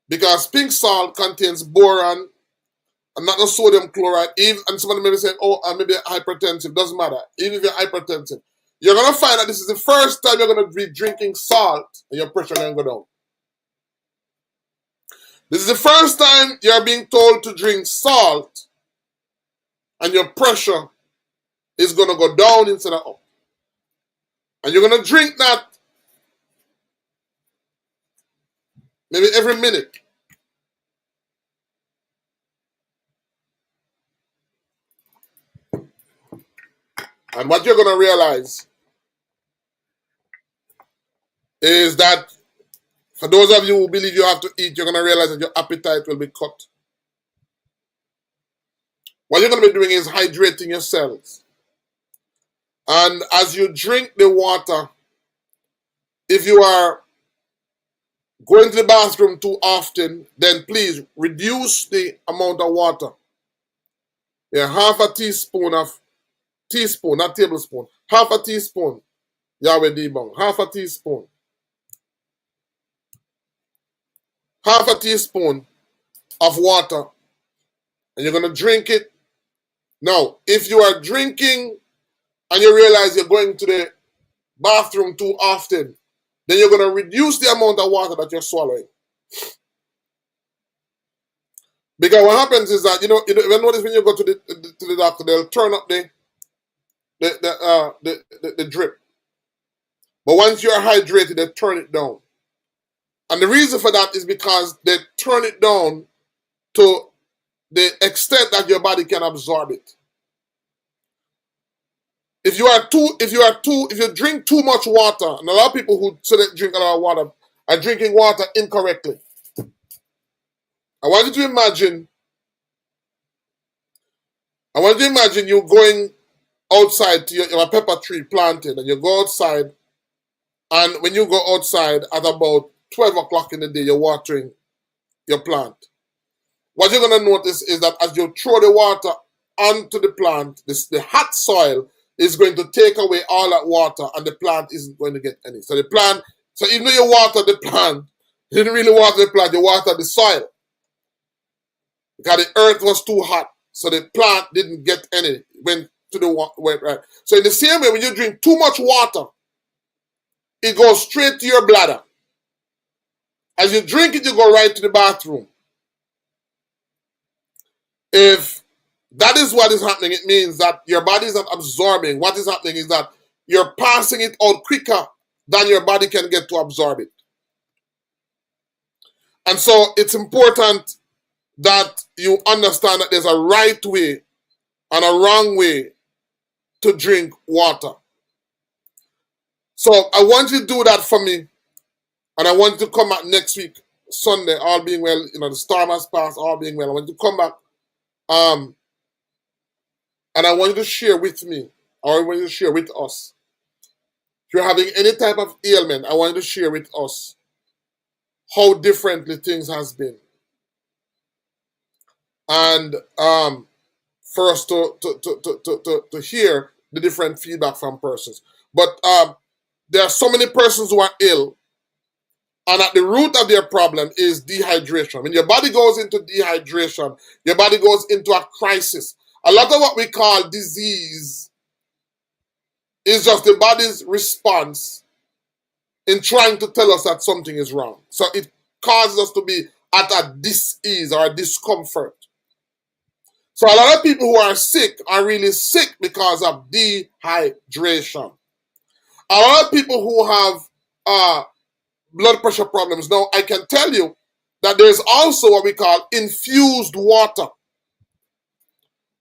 because pink salt contains boron and not the sodium chloride. And somebody may be saying, oh, I may be hypertensive. Doesn't matter. Even if you're hypertensive, you're going to find that this is the first time you're going to be drinking salt and your pressure going to go down. This is the first time you're being told to drink salt and your pressure is going to go down instead of up. And you're going to drink that maybe every minute. And what you're going to realize is that for those of you who believe you have to eat, you're going to realize that your appetite will be cut. What you're going to be doing is hydrating your cells. And as you drink the water, if you are going to the bathroom too often, then please reduce the amount of water. Yeah, half a teaspoon, not tablespoon, half a teaspoon Yahweh debunk. Half a teaspoon. Half a teaspoon of water. And you're going to drink it. Now, if you are drinking and you realize you're going to the bathroom too often, then you're going to reduce the amount of water that you're swallowing. Because what happens is that, you notice when you go to the doctor, they'll turn up the drip. But once you're hydrated, they turn it down. And the reason for that is because they turn it down to the extent that your body can absorb it. If you drink too much water, and a lot of people who say they drink a lot of water are drinking water incorrectly. I want you to imagine you going outside to your pepper tree planted, and you go outside, and when you go outside at about 12 o'clock in the day, you're watering your plant. What you're going to notice is that as you throw the water onto the plant, the hot soil is going to take away all that water, and the plant isn't going to get any. So even though you water the plant, you didn't really water the plant, you water the soil. Because the earth was too hot, so the plant didn't get any. Went right. So in the same way, when you drink too much water, it goes straight to your bladder. As you drink it, you go right to the bathroom. If that is what is happening, it means that your body is not absorbing. What is happening is that you're passing it out quicker than your body can get to absorb it. And so it's important that you understand that there's a right way and a wrong way to drink water. So I want you to do that for me. And I want you to come back next week, Sunday, all being well. The storm has passed, all being well. I want you to come back. And I want you to share with me, or I want you to share with us. If you're having any type of ailment, I want you to share with us how differently things has been. And for us to hear the different feedback from persons. But there are so many persons who are ill, and at the root of their problem is dehydration. When your body goes into dehydration, your body goes into a crisis. A lot of what we call disease is just the body's response in trying to tell us that something is wrong. So it causes us to be at a dis-ease or a discomfort. So a lot of people who are sick are really sick because of dehydration. A lot of people who have blood pressure problems. Now, I can tell you that there's also what we call infused water.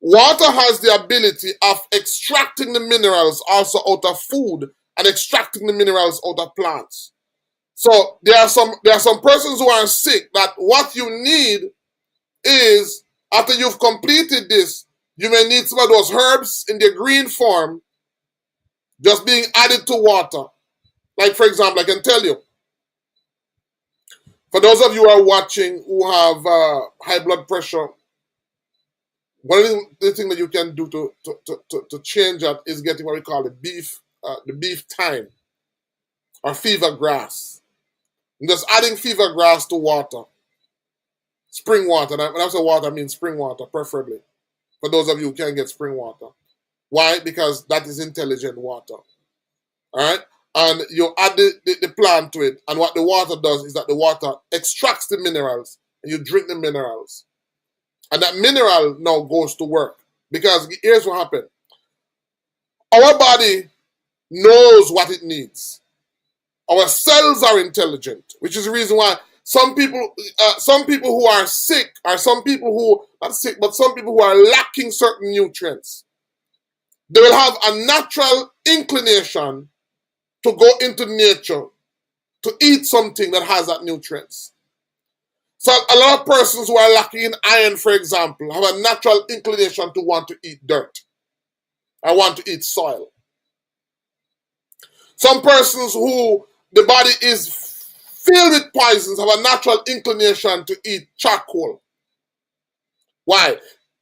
Water has the ability of extracting the minerals also out of food and extracting the minerals out of plants. So there are some persons who are sick that what you need is, after you've completed this, you may need some of those herbs in their green form just being added to water. Like, for example, I can tell you, for those of you who are watching who have high blood pressure, one of the things that you can do to change that is getting what we call the beef thyme or fever grass. And just adding fever grass to water, spring water. And when I say water, I mean spring water, preferably. For those of you who can't get spring water. Why? Because that is intelligent water. All right? And you add the plant to it, and what the water does is that the water extracts the minerals, and you drink the minerals. And that mineral now goes to work. Because here's what happened. Our body knows what it needs. Our cells are intelligent, which is the reason why some people who are sick, or some people who, not sick, but some people who are lacking certain nutrients, they will have a natural inclination to go into nature to eat something that has that nutrients. So a lot of persons who are lacking in iron, for example, have a natural inclination to want to eat dirt. I want to eat soil. Some persons who the body is filled with poisons have a natural inclination to eat charcoal. Why?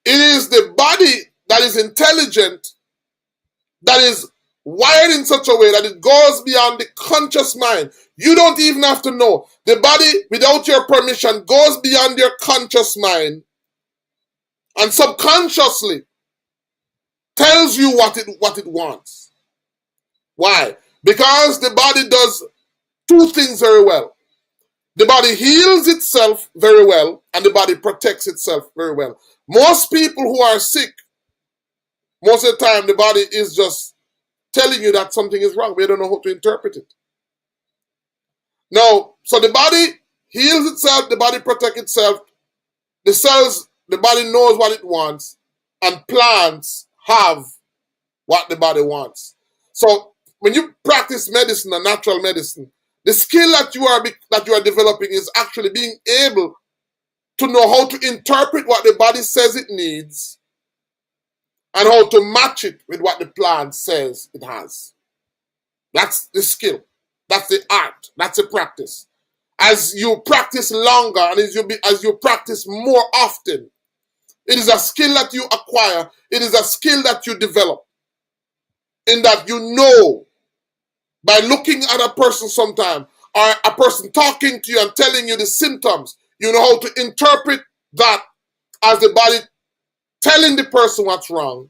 It is the body that is intelligent that is wired in such a way that it goes beyond the conscious mind. You don't even have to know. The body, without your permission, goes beyond your conscious mind and subconsciously tells you what it wants. Why? Because the body does two things very well. The body heals itself very well, and the body protects itself very well. Most people who are sick, most of the time, the body is just telling you that something is wrong. We don't know how to interpret it. Now, so the body heals itself, the body protects itself, the cells, the body knows what it wants, and plants have what the body wants. So when you practice medicine and natural medicine, the skill that you are developing is actually being able to know how to interpret what the body says it needs and how to match it with what the plant says it has. That's the skill. That's the art. That's the practice. As you practice longer and as you practice more often, it is a skill that you acquire. It is a skill that you develop. In that you know, by looking at a person sometime, or a person talking to you and telling you the symptoms, you know how to interpret that as the body telling the person what's wrong.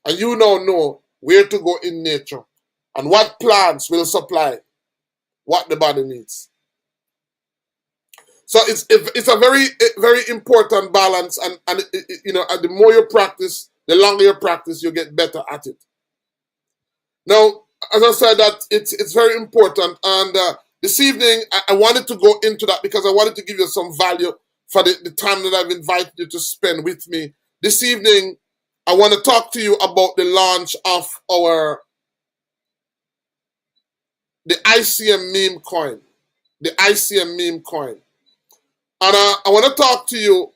And you now know where to go in nature and what plants will supply what the body needs. So it's a very important balance, and the more you practice, the longer you practice, you get better at it. Now, as I said, that it's very important, and this evening I wanted to go into that because I wanted to give you some value for the time that I've invited you to spend with me. This evening, I want to talk to you about the launch of the ICMMEME coin, the ICMMEME coin. And I want to talk to you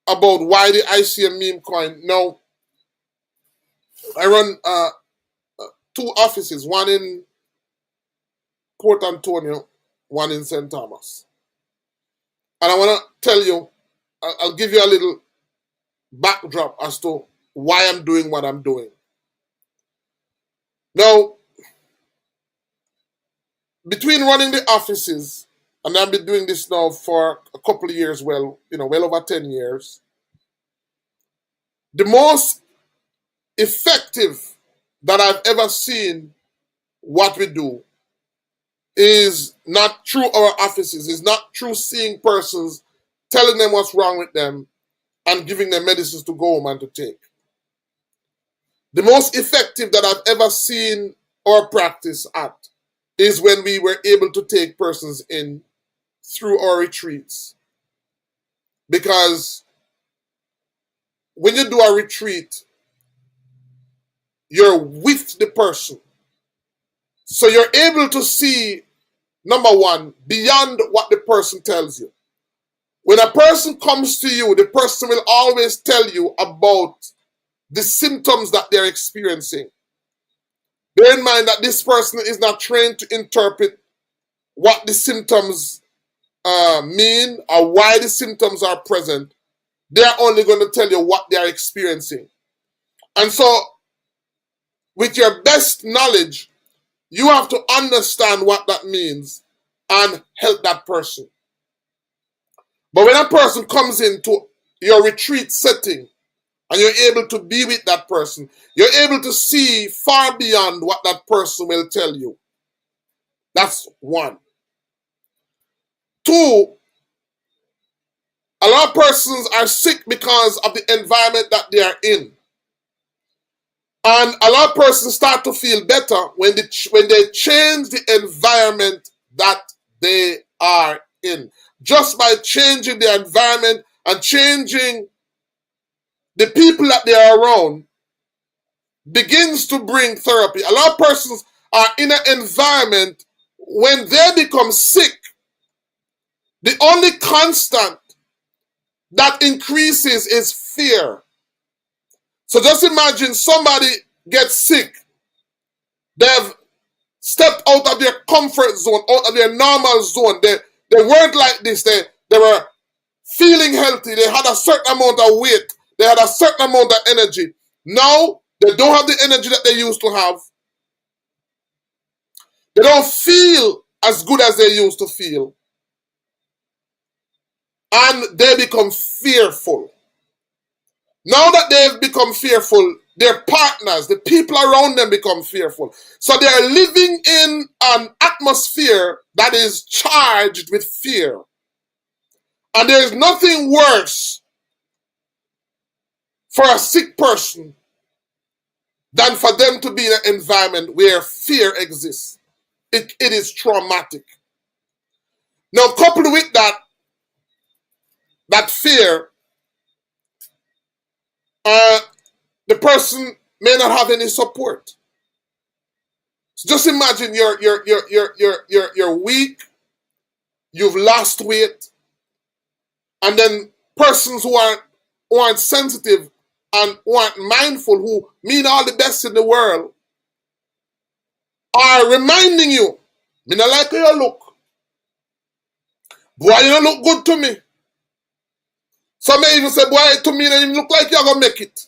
about why the ICMMEME coin. Now, I run two offices, one in Port Antonio, one in St. Thomas. And I want to tell you, I'll give you a little backdrop as to why I'm doing what I'm doing. Now, between running the offices, and I've been doing this now for a couple of years, well over 10 years, the most effective that I've ever seen what we do is not through our offices, is not through seeing persons, telling them what's wrong with them, and giving them medicines to go home and to take. The most effective that I've ever seen our practice at is when we were able to take persons in through our retreats. Because when you do a retreat, you're with the person. So you're able to see, number one, beyond what the person tells you. When a person comes to you, the person will always tell you about the symptoms that they're experiencing. Bear in mind that this person is not trained to interpret what the symptoms mean or why the symptoms are present. They're only going to tell you what they're experiencing. And so, with your best knowledge, you have to understand what that means and help that person. But when a person comes into your retreat setting and you're able to be with that person, you're able to see far beyond what that person will tell you. That's one. Two, a lot of persons are sick because of the environment that they are in. And a lot of persons start to feel better when they change the environment that they are in. Just by changing the environment and changing the people that they are around begins to bring therapy. A lot of persons are in an environment when they become sick. The only constant that increases is fear. So just imagine somebody gets sick. They've stepped out of their comfort zone, out of their normal zone. They weren't like this. They were feeling healthy. They had a certain amount of weight. They had a certain amount of energy. Now, they don't have the energy that they used to have. They don't feel as good as they used to feel. And they become fearful. Now that they've become fearful, their partners, the people around them become fearful. So they are living in an atmosphere that is charged with fear. And there is nothing worse for a sick person than for them to be in an environment where fear exists. It is traumatic. Now, coupled with that fear, the person may not have any support. So just imagine you're weak, you've lost weight, and then persons who aren't sensitive and who aren't mindful, who mean all the best in the world, are reminding you, me not like how you look. Boy, you don't look good to me. Some may even say, boy, to me, you look like you're going to make it.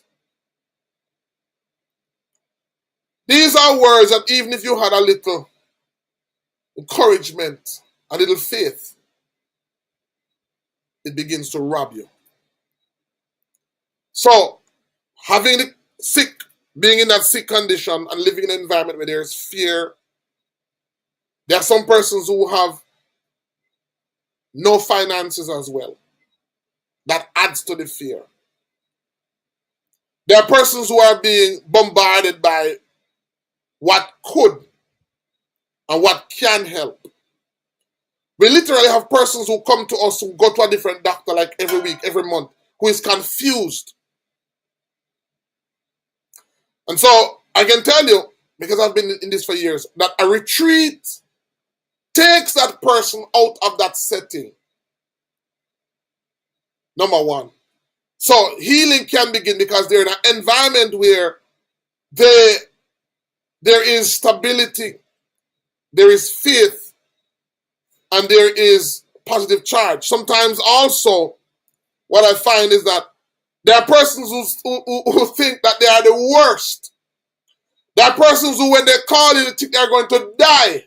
These are words that even if you had a little encouragement, a little faith, it begins to rob you. So, having the sick, being in that sick condition and living in an environment where there's fear, there are some persons who have no finances as well. That adds to the fear. There are persons who are being bombarded by what could and what can help. We literally have persons who come to us who go to a different doctor like every week, every month, who is confused. And so I can tell you, because I've been in this for years, that a retreat takes that person out of that setting. Number one. So healing can begin because they're in an environment where there is stability, there is faith, and there is positive charge. Sometimes also what I find is that there are persons who think that they are the worst. There are persons who, when they call you, they think they're going to die.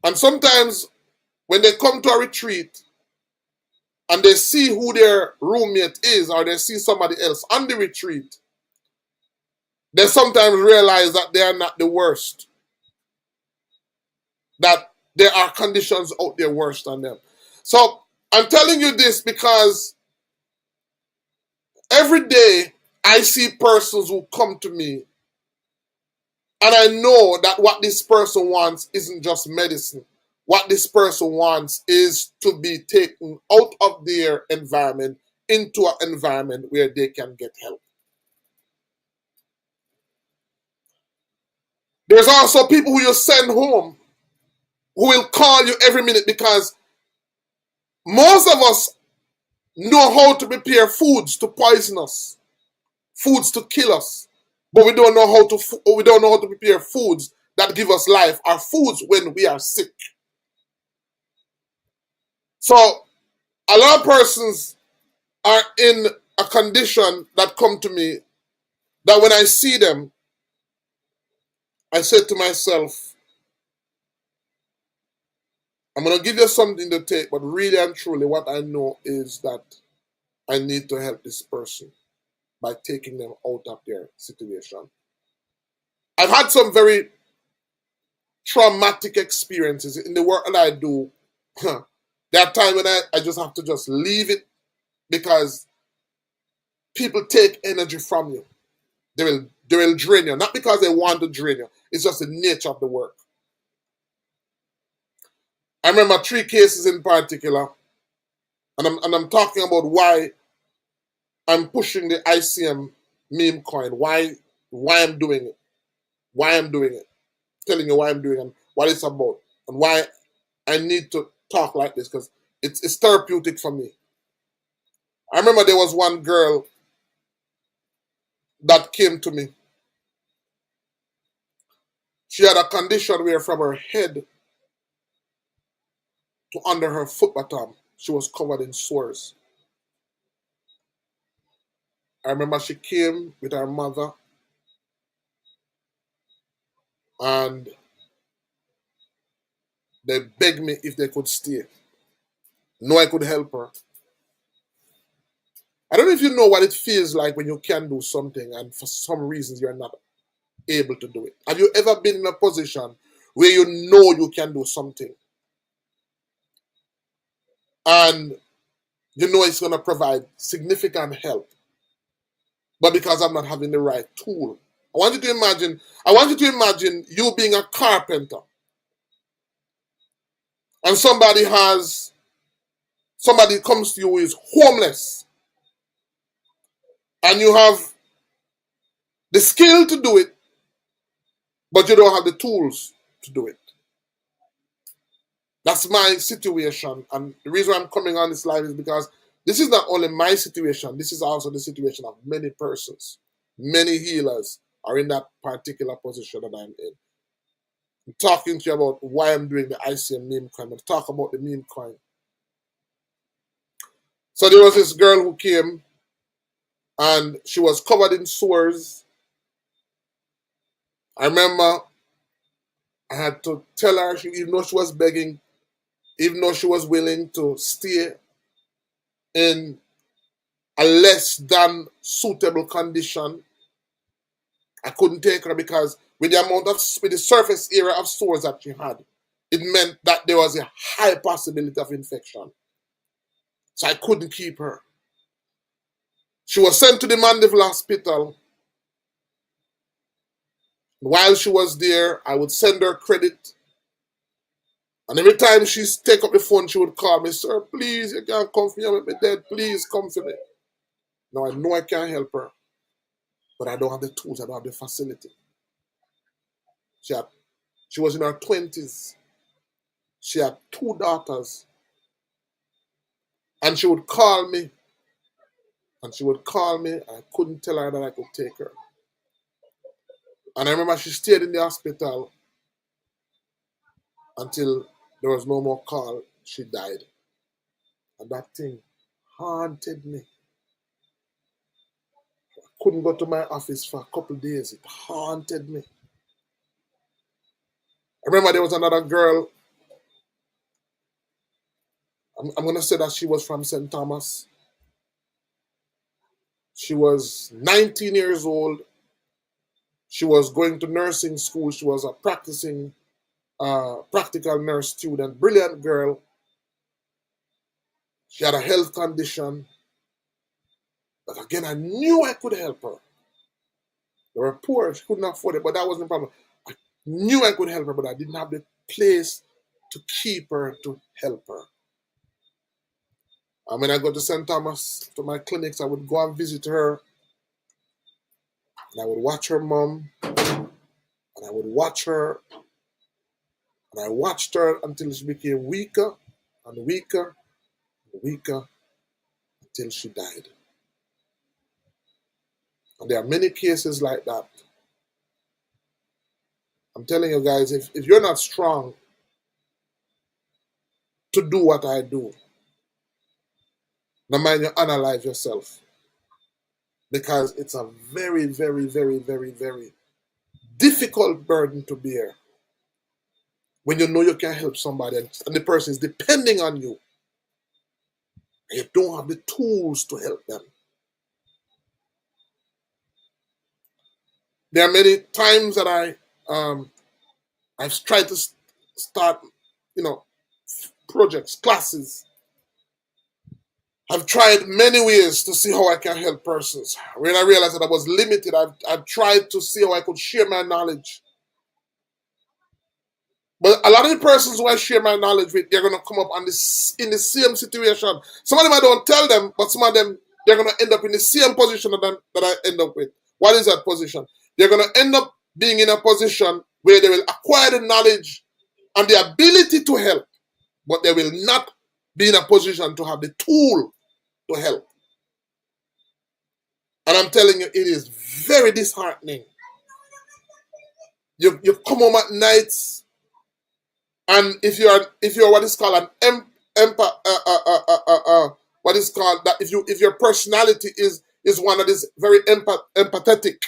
And sometimes when they come to a retreat and they see who their roommate is, or they see somebody else on the retreat, they sometimes realize that they are not the worst. That there are conditions out there worse than them. So I'm telling you this because every day I see persons who come to me, and I know that what this person wants isn't just medicine. What this person wants is to be taken out of their environment into an environment where they can get help. There's also people who you send home who will call you every minute because most of us know how to prepare foods to poison us, foods to kill us, but we don't know how to prepare foods that give us life, or foods when we are sick. So a lot of persons are in a condition that come to me that when I see them, I say to myself, I'm going to give you something to take, but really and truly what I know is that I need to help this person by taking them out of their situation. I've had some very traumatic experiences in the work that I do. There are times when I just have to just leave it because people take energy from you. They will drain you, not because they want to drain you. It's just the nature of the work. I remember 3 cases in particular, and I'm talking about why I'm pushing the ICM meme coin, why I'm doing it, telling you why I'm doing it, and what it's about, and why I need to talk like this because it's therapeutic for me. I remember there was one girl that came to me. She had a condition where from her head to under her foot bottom, she was covered in sores. I remember she came with her mother, and they begged me if they could stay. No, I could help her. I don't know if you know what it feels like when you can do something and for some reasons you're not able to do it. Have you ever been in a position where you know you can do something and you know it's going to provide significant help, but because I'm not having the right tool? I want you to imagine you being a carpenter and somebody comes to you who is homeless and you have the skill to do it, but you don't have the tools to do it. That's my situation. And the reason I'm coming on this live is because this is not only my situation, this is also the situation of many persons. Many healers are in that particular position that I'm in. I'm talking to you about why I'm doing the ICM meme coin. I'm going to talk about the meme coin. So there was this girl who came and she was covered in sores. I remember I had to tell her, even though she was begging, even though she was willing to stay in a less than suitable condition, I couldn't take her because with the surface area of sores that she had, it meant that there was a high possibility of infection. So I couldn't keep her. She was sent to the Mandeville Hospital. While she was there, I would send her credit. And every time she take up the phone, she would call me, "Sir, please, you can't come for me. I'm dead. Please come for me." Now I know I can't help her, but I don't have the tools. I don't have the facility. She was in her 20s. She had 2 daughters. And she would call me. And she would call me. And I couldn't tell her that I could take her. And I remember she stayed in the hospital until there was no more call. She died. And that thing haunted me. I couldn't go to my office for a couple of days. It haunted me. I remember there was another girl. I'm going to say that she was from St. Thomas. She was 19 years old. She was going to nursing school. She was a practicing practical nurse student. Brilliant girl. She had a health condition. But again, I knew I could help her. They were poor. She couldn't afford it, but that wasn't the problem. I knew I could help her, but I didn't have the place to keep her, to help her. And when I go to St. Thomas, to my clinics, I would go and visit her. And I would watch her mom. And I would watch her. And I watched her until she became weaker and weaker and weaker until she died. And there are many cases like that. I'm telling you guys, if you're not strong to do what I do, no mind you analyze yourself. Because it's a very, very, very, very, very difficult burden to bear when you know you can help somebody and the person is depending on you and you don't have the tools to help them. There are many times that I've tried to start, projects, classes. I've tried many ways to see how I can help persons. When I realized that I was limited, I've tried to see how I could share my knowledge. But a lot of the persons who I share my knowledge with, they're going to come up in the same situation. Some of them I don't tell them, but some of them, they're going to end up in the same position that I end up with. What is that position? They're going to end up being in a position where they will acquire the knowledge and the ability to help, but they will not be in a position to have the tool to help. And I'm telling you, it is very disheartening. You come home at nights, and if you're what is called an what is called that if your personality is one that is very empathetic,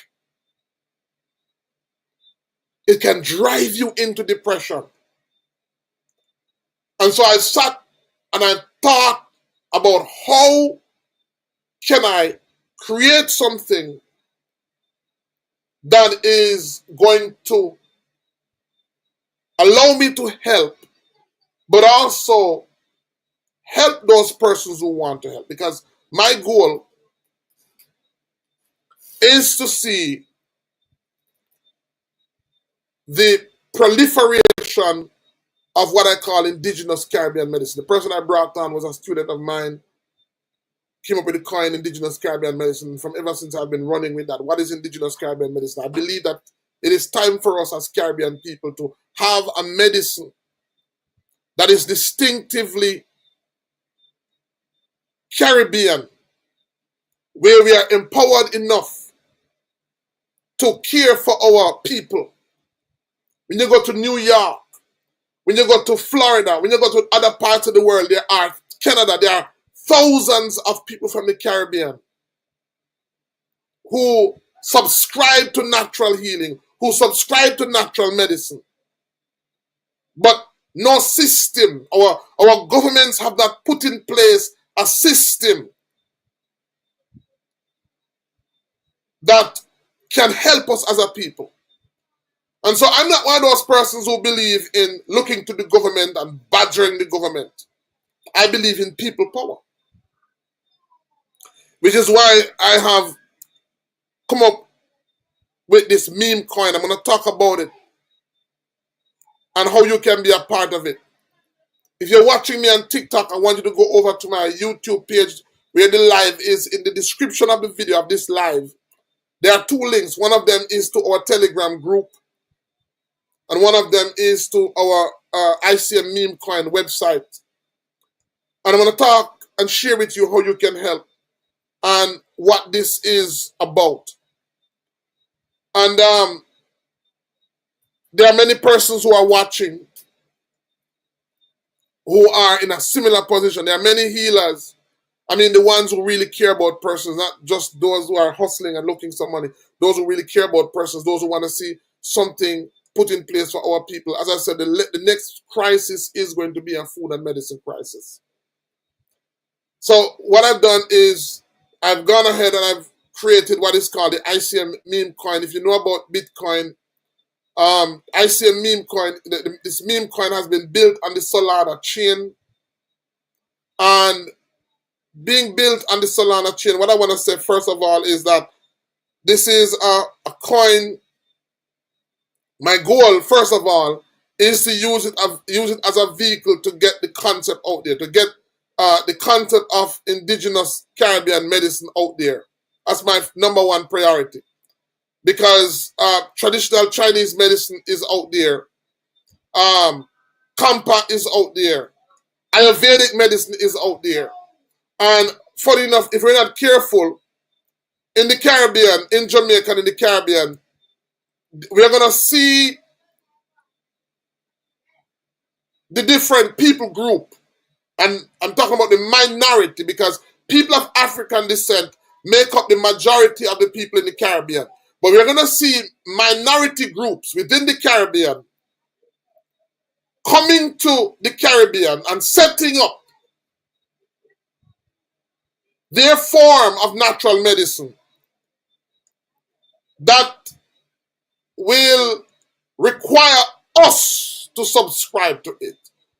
It can drive you into depression. And so I sat and I thought about how can I create something that is going to allow me to help, but also help those persons who want to help. Because my goal is to see the proliferation of what I call indigenous Caribbean medicine. The person I brought on was a student of mine, came up with the coin indigenous Caribbean medicine. From ever since I've been running with that. What is indigenous Caribbean medicine? I believe that it is time for us as Caribbean people to have a medicine that is distinctively Caribbean, where we are empowered enough to care for our people. When you go to New York, when you go to Florida, when you go to other parts of the world, there are Canada, there are thousands of people from the Caribbean who subscribe to natural healing, who subscribe to natural medicine. But no system, our governments have not put in place a system that can help us as a people. And so I'm not one of those persons who believe in looking to the government and badgering the government. I believe in people power. Which is why I have come up with this meme coin. I'm going to talk about it and how you can be a part of it. If you're watching me on TikTok, I want you to go over to my YouTube page where the live is. In the description of the video of this live, there are two links. One of them is to our Telegram group, and one of them is to our ICMMEME coin website. And I'm going to talk and share with you how you can help and what this is about. And there are many persons who are watching who are in a similar position. There are many healers. I mean, the ones who really care about persons, not just those who are hustling and looking for money. Those who really care about persons, those who want to see something put in place for our people. As I said, the next crisis is going to be a food and medicine crisis. So what I've done is I've gone ahead and I've created what is called the ICMMEME coin. If you know about Bitcoin, ICMMEME coin, this meme coin has been built on the Solana chain. And being built on the Solana chain, what I want to say first of all is that this is a coin. My goal, first of all, is to use it as a vehicle to get the concept out there, to get the concept of indigenous Caribbean medicine out there. That's my number one priority. Because traditional Chinese medicine is out there. Kampa is out there. Ayurvedic medicine is out there. And funny enough, if we're not careful, in the Caribbean, in Jamaica and in the Caribbean, we're going to see the different people group. And I'm talking about the minority because people of African descent make up the majority of the people in the Caribbean. But we're going to see minority groups within the Caribbean coming to the Caribbean and setting up their form of natural medicine that will require us to subscribe to it.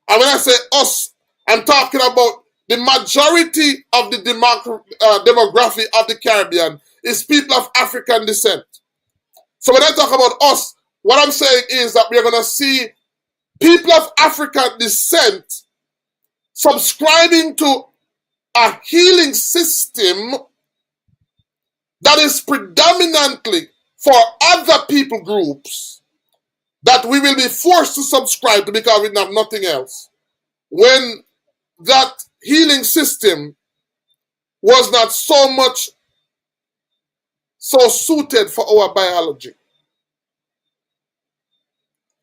And when I say us, I'm talking about the majority of the demography of the Caribbean is people of African descent. So when I talk about us, what I'm saying is that we're going to see people of African descent subscribing to a healing system that is predominantly for other people groups that we will be forced to subscribe to because we have nothing else. When that healing system was not so suited for our biology.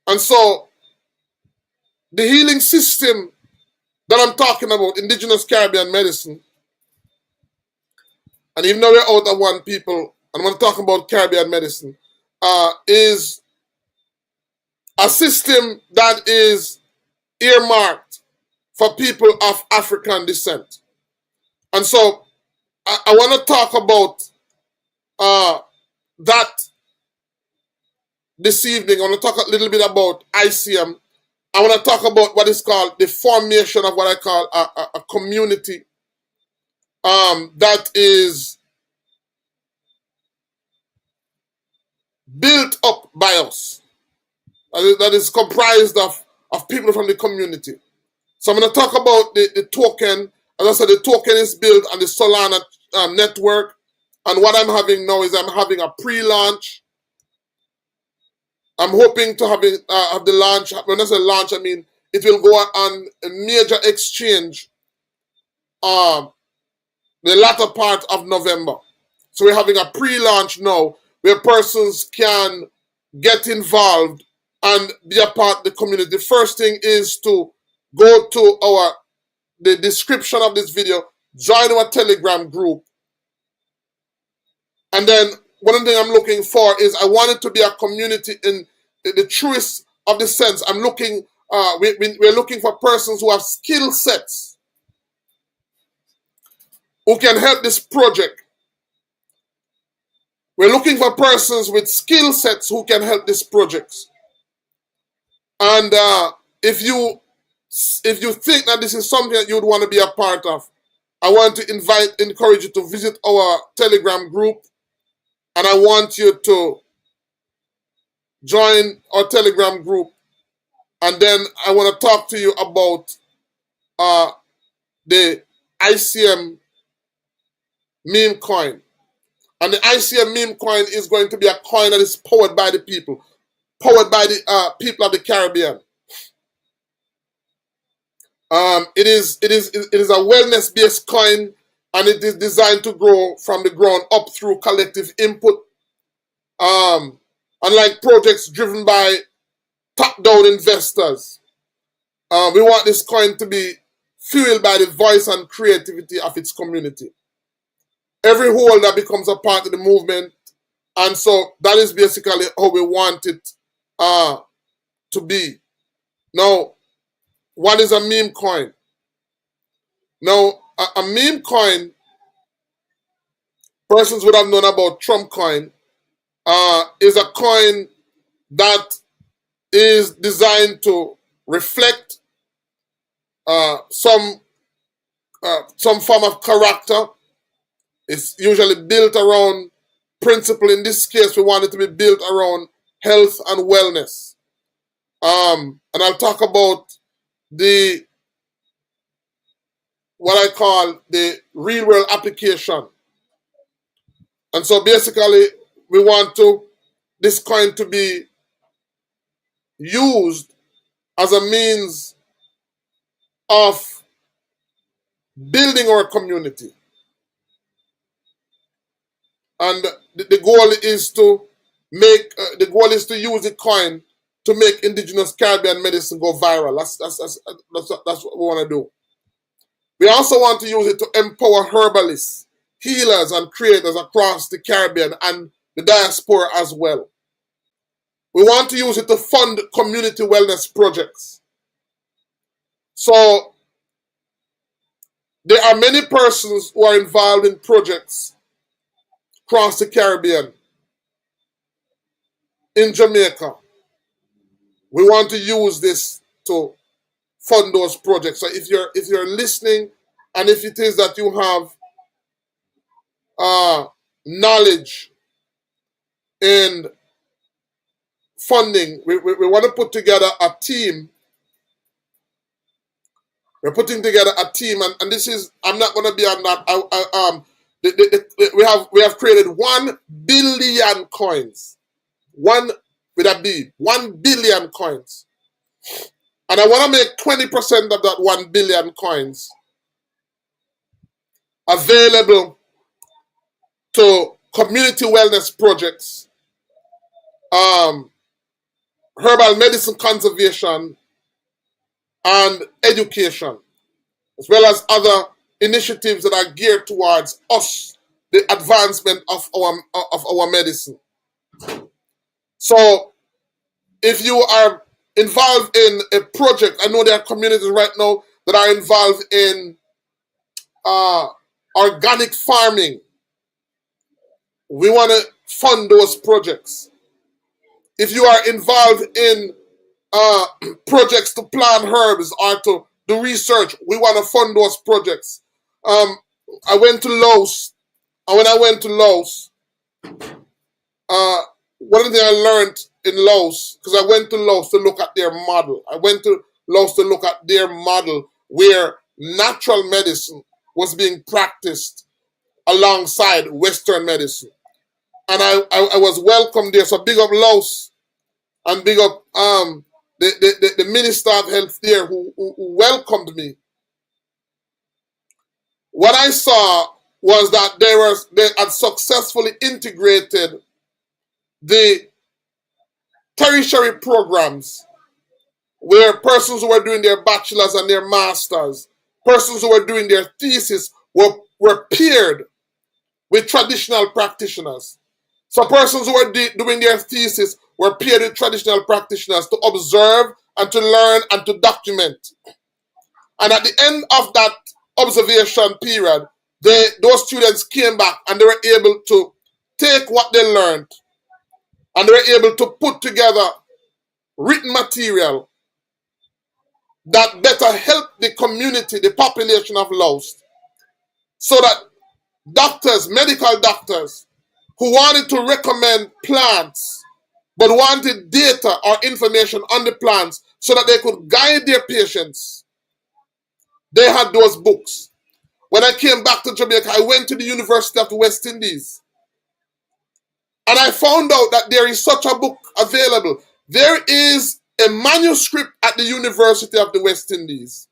And so the healing system that I'm talking about, indigenous Caribbean medicine, and even though we're out of one people, and I'm going to talk about Caribbean medicine, is a system that is earmarked for people of African descent. And so I want to talk about that this evening. I want to talk a little bit about ICM. I want to talk about what is called the formation of what I call a community that is built up by us, that is comprised of people from the community. So I'm going to talk about the token. As I said, the token is built on the Solana network. And what I'm having now is I'm having a pre-launch. I'm hoping to have the launch. When I say launch, I mean it will go on a major exchange the latter part of November. So we're having a pre-launch now where persons can get involved and be a part of the community. The first thing is to go to the description of this video, join our Telegram group. And then one thing I'm looking for is I want it to be a community in the truest of the sense. I'm looking, we're looking for persons who have skill sets who can help this project. We're looking for persons with skill sets who can help this project. And if you think that this is something that you would want to be a part of, I want to encourage you to visit our Telegram group, and I want you to join our Telegram group. And then I want to talk to you about the ICM meme coin. And the ICM meme coin is going to be a coin that is powered by the people, powered by the people of the Caribbean. It is a wellness-based coin, and it is designed to grow from the ground up through collective input. Unlike projects driven by top-down investors, we want this coin to be fueled by the voice and creativity of its community. Every holder becomes a part of the movement, and so that is basically how we want it to be. Now, what is a meme coin? Now, a meme coin, persons would have known about Trump coin, is a coin that is designed to reflect some form of character. It's usually built around principle. In this case, we want it to be built around health and wellness. And I'll talk about what I call the real world application. And so basically, we want this coin to be used as a means of building our community. And the goal is to use the coin to make indigenous Caribbean medicine go viral. That's what we want to do. We also want to use it to empower herbalists, healers, and creators across the Caribbean and the diaspora as well. We want to use it to fund community wellness projects. So there are many persons who are involved in projects across the Caribbean. In Jamaica, we want to use this to fund those projects. So if you're listening, and if it is that you have knowledge in funding, we want to put together a team. We're putting together a team, and this is, I'm not going to be on that. We have created 1 billion coins. 1 with a B, 1 billion coins. And I want to make 20% of that 1 billion coins available to community wellness projects, herbal medicine conservation, and education, as well as other initiatives that are geared towards us, the advancement of our medicine. So if you are involved in a project. I know there are communities right now that are involved in organic farming. We want to fund those projects. If you are involved in projects to plant herbs or to do research, we want to fund those projects. I went to Laos, and when I went to Laos, one of the things I learned in Laos, because I went to Laos to look at their model. I went to Laos to look at their model where natural medicine was being practiced alongside Western medicine. And I was welcomed there. So big up Laos and big up the Minister of Health there who welcomed me. What I saw was that they had successfully integrated the tertiary programs where persons who were doing their bachelor's and their master's, persons who were doing their thesis were paired with traditional practitioners. So persons who were doing their thesis were paired with traditional practitioners to observe and to learn and to document. And at the end of that observation period, those students came back and they were able to take what they learned and they were able to put together written material that better help the community, the population of Laos, so that doctors, medical doctors, who wanted to recommend plants but wanted data or information on the plants so that they could guide their patients, they had those books. When I came back to Jamaica, I went to the University of the West Indies and I found out that there is such a book available. There is a manuscript at the University of the West Indies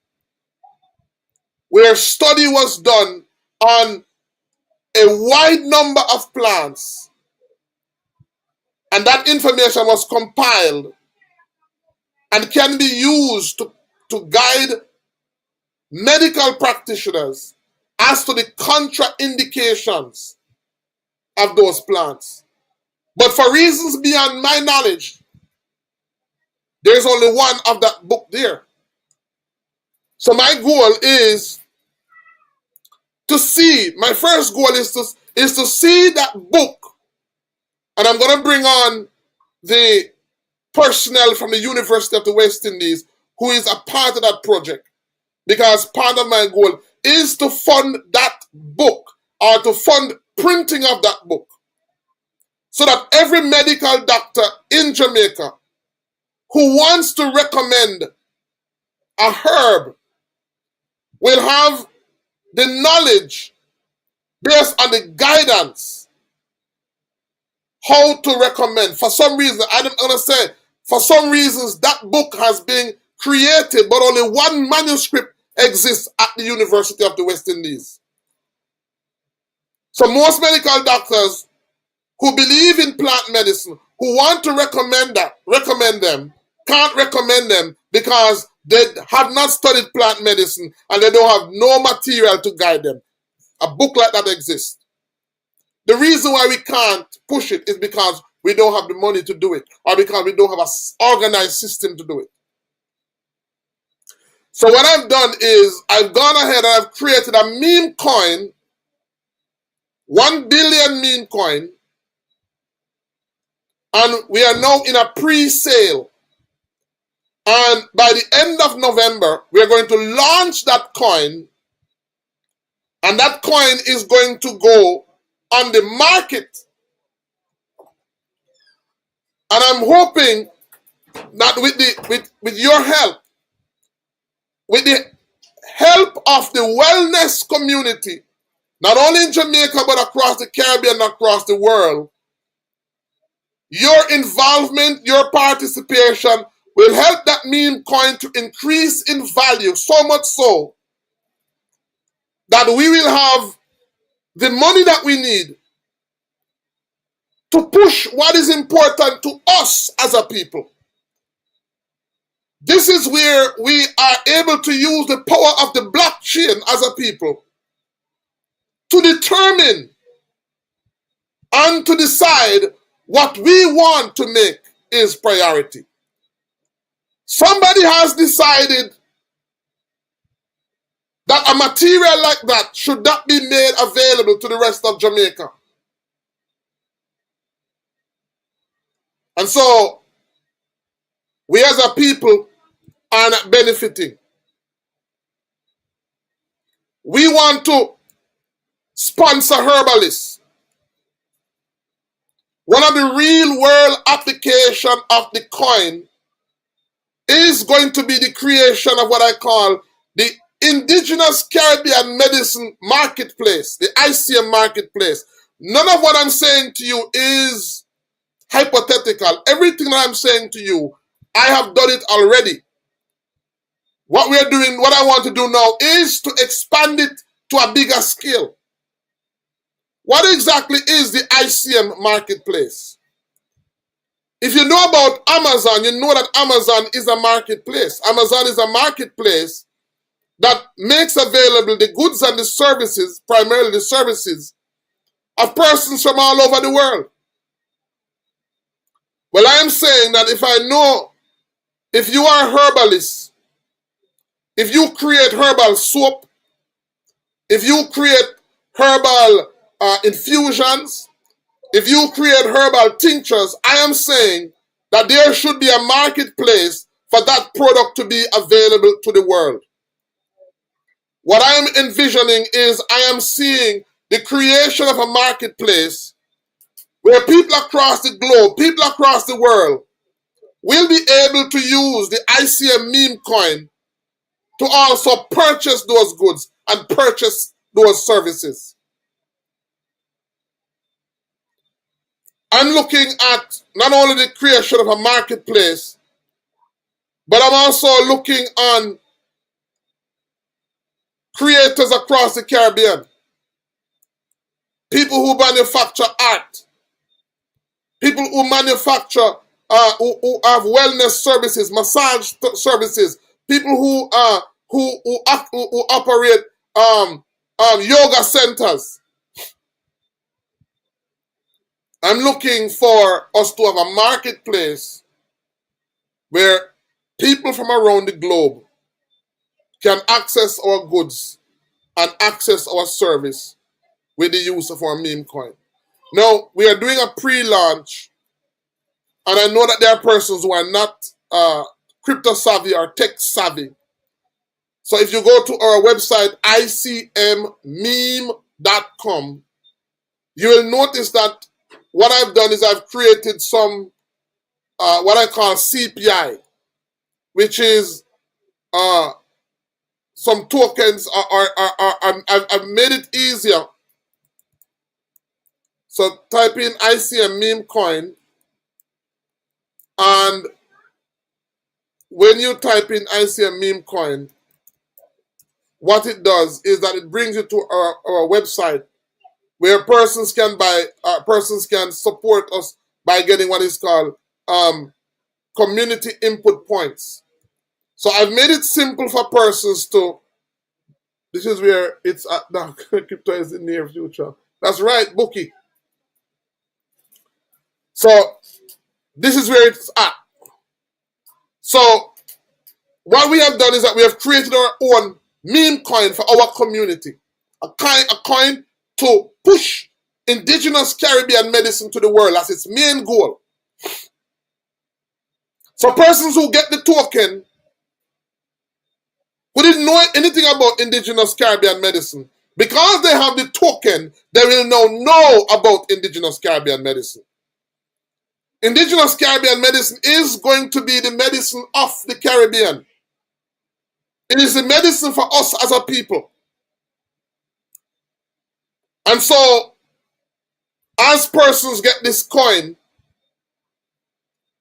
where study was done on a wide number of plants, and that information was compiled and can be used to guide medical practitioners as to the contraindications of those plants. But for reasons beyond my knowledge, there's only one of that book there. So my goal is to see, my first goal is to see that book, and I'm going to bring on the personnel from the University of the West Indies who is a part of that project, because part of my goal is to fund that book or to fund printing of that book so that every medical doctor in Jamaica who wants to recommend a herb will have the knowledge based on the guidance how to recommend. For some reason, I'm going to say, for some reasons, that book has been created, but only one manuscript exists at the University of the West Indies. So most medical doctors who believe in plant medicine, who want to recommend them, can't recommend them because they have not studied plant medicine and they don't have no material to guide them. A book like that exists. The reason why we can't push it is because we don't have the money to do it, or because we don't have an organized system to do it. So what I've done is I've gone ahead and I've created a meme coin, 1 billion meme coin, and we are now in a pre-sale. And by the end of November, we are going to launch that coin, and that coin is going to go on the market. And I'm hoping that with your help, with the help of the wellness community, not only in Jamaica but across the Caribbean and across the world, your involvement, your participation will help that meme coin to increase in value, so much so that we will have the money that we need to push what is important to us as a people. This is where we are able to use the power of the blockchain as a people to determine and to decide what we want to make is priority. Somebody has decided that a material like that should not be made available to the rest of Jamaica. And so, we as a people are not benefiting. We want to sponsor herbalists. One of the real world application of the coin is going to be the creation of what I call the Indigenous Caribbean Medicine Marketplace, the ICM Marketplace. None of what I'm saying to you is hypothetical. Everything that I'm saying to you, I have done it already. What we are doing, what I want to do now is to expand it to a bigger scale. What exactly is the ICM Marketplace? If you know about Amazon, you know that Amazon is a marketplace. Amazon is a marketplace that makes available the goods and the services, primarily the services, of persons from all over the world. Well, I am saying that if you are a herbalist, if you create herbal soap, if you create herbal infusions, if you create herbal tinctures, I am saying that there should be a marketplace for that product to be available to the world. What I am envisioning is I am seeing the creation of a marketplace where people across the globe, people across the world, will be able to use the ICMMEME coin to also purchase those goods and purchase those services. I'm looking at not only the creation of a marketplace, but I'm also looking on creators across the Caribbean, people who manufacture art, people who manufacture, who have wellness services, massage services, people who operate yoga centers. I'm looking for us to have a marketplace where people from around the globe can access our goods and access our service with the use of our meme coin. Now, we are doing a pre-launch, and I know that there are persons who are not crypto savvy or tech savvy. So if you go to our website, ICMMEME.com, you will notice that what I've done is I've created some, what I call CPI, which is some tokens, I've made it easier. So type in ICMMEME coin, and when you type in ICMMEME coin, what it does is that it brings you to our website where persons can support us by getting what is called community input points. So I've made it simple for persons to, this is where it's at now, crypto is in the near future. That's right, Bookie. So this is where it's at. So what we have done is that we have created our own meme coin for our community. A coin to push indigenous Caribbean medicine to the world. That's its main goal. So persons who get the token who didn't know anything about indigenous Caribbean medicine, because they have the token, they will now know about indigenous Caribbean medicine. Indigenous Caribbean medicine is going to be the medicine of the Caribbean. It is the medicine for us as a people. And so, as persons get this coin,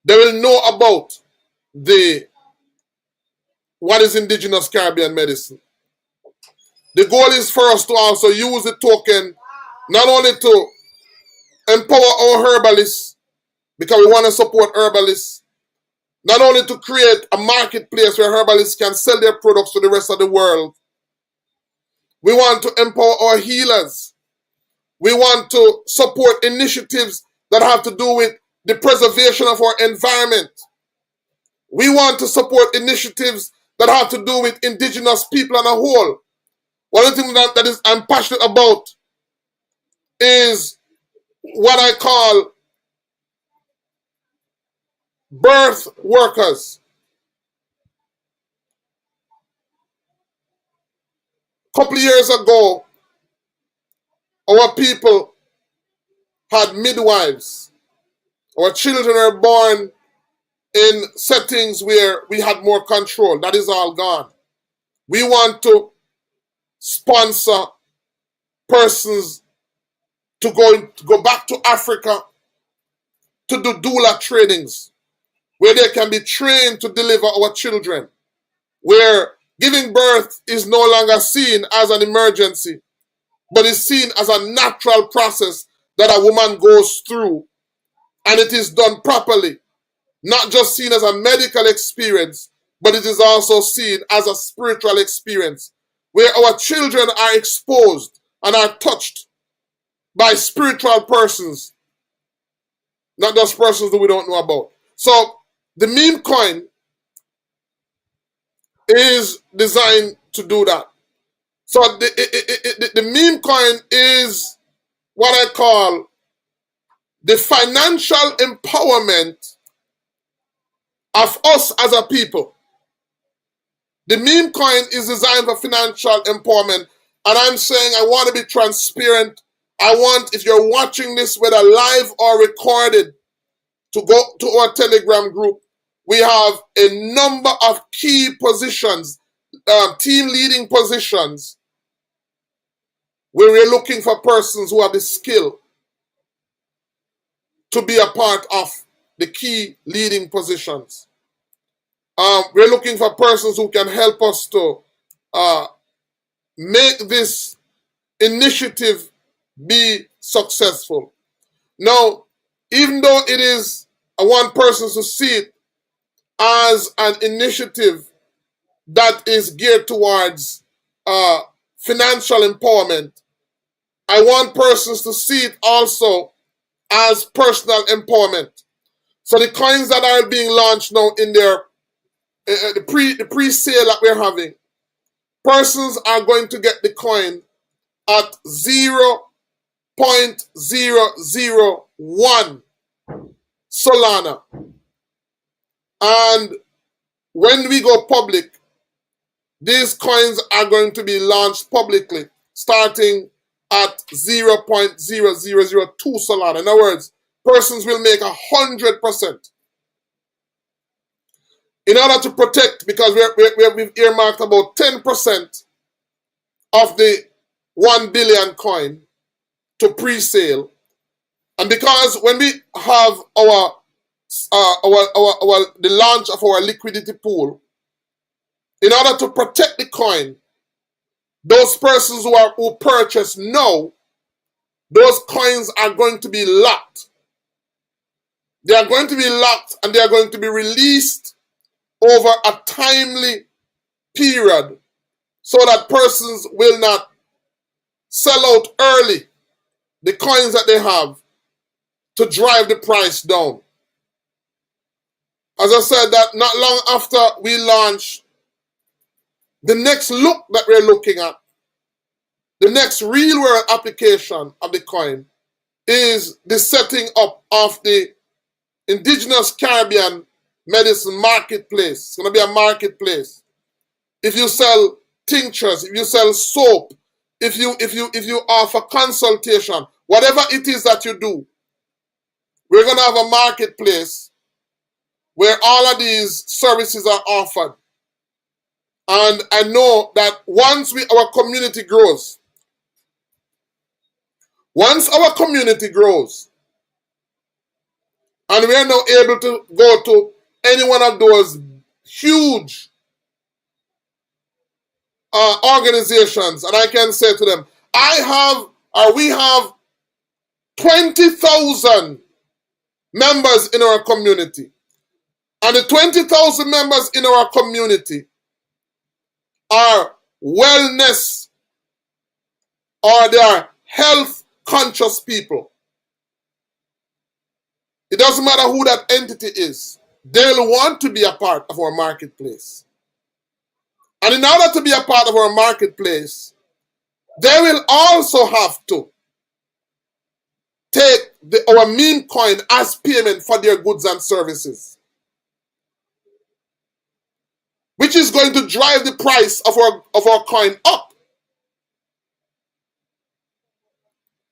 they will know about what is indigenous Caribbean medicine. The goal is for us to also use the token not only to empower our herbalists, because we want to support herbalists, not only to create a marketplace where herbalists can sell their products to the rest of the world. We want to empower our healers. We want to support initiatives that have to do with the preservation of our environment. We want to support initiatives that have to do with indigenous people on a whole. One of the things that I'm passionate about is what I call birth workers. A couple of years ago, our people had midwives. Our children are born in settings where we had more control. That is all gone. We want to sponsor persons to go back to Africa to do doula trainings, where they can be trained to deliver our children, where giving birth is no longer seen as an emergency, but is seen as a natural process that a woman goes through, and it is done properly, not just seen as a medical experience, but it is also seen as a spiritual experience, where our children are exposed and are touched by spiritual persons, not just persons that we don't know about. So the meme coin is designed to do that. So the meme coin is what I call the financial empowerment of us as a people. The meme coin is designed for financial empowerment. And I'm saying I want to be transparent. I want, if you're watching this, whether live or recorded, to go to our Telegram group. We have a number of key positions, team leading positions, where we're looking for persons who have the skill to be a part of the key leading positions. We're looking for persons who can help us to make this initiative be successful. Now, even though it is I want persons to see it as an initiative that is geared towards financial empowerment, I want persons to see it also as personal empowerment. So the coins that are being launched now in their the pre-sale that we're having, persons are going to get the coin at 0.001 Solana. And when we go public, these coins are going to be launched publicly, starting at 0.0002 Solana. In other words, persons will make 100%. In order to protect, because we've earmarked about 10% of the 1 billion coin to pre-sale, and because when we have the launch of our liquidity pool, in order to protect the coin, those persons who purchase now, those coins are going to be locked. They are going to be locked and they are going to be released over a timely period so that persons will not sell out early the coins that they have to drive the price down. As I said, that not long after we launch, the next look that we're looking at, the next real world application of the coin, is the setting up of the Indigenous Caribbean Medicine Marketplace. It's going to be a marketplace. If you sell tinctures, if you sell soap, if you offer consultation, whatever it is that you do, we're going to have a marketplace where all of these services are offered. And I know that once our community grows, and we are now able to go to any one of those huge organizations, and I can say to them, we have 20,000 members in our community. And the 20,000 members in our community are wellness, or they are health conscious people. It doesn't matter who that entity is. they'll want to be a part of our marketplace. And in order to be a part of our marketplace, they will also have to take our meme coin as payment for their goods and services, which is going to drive the price of our coin up.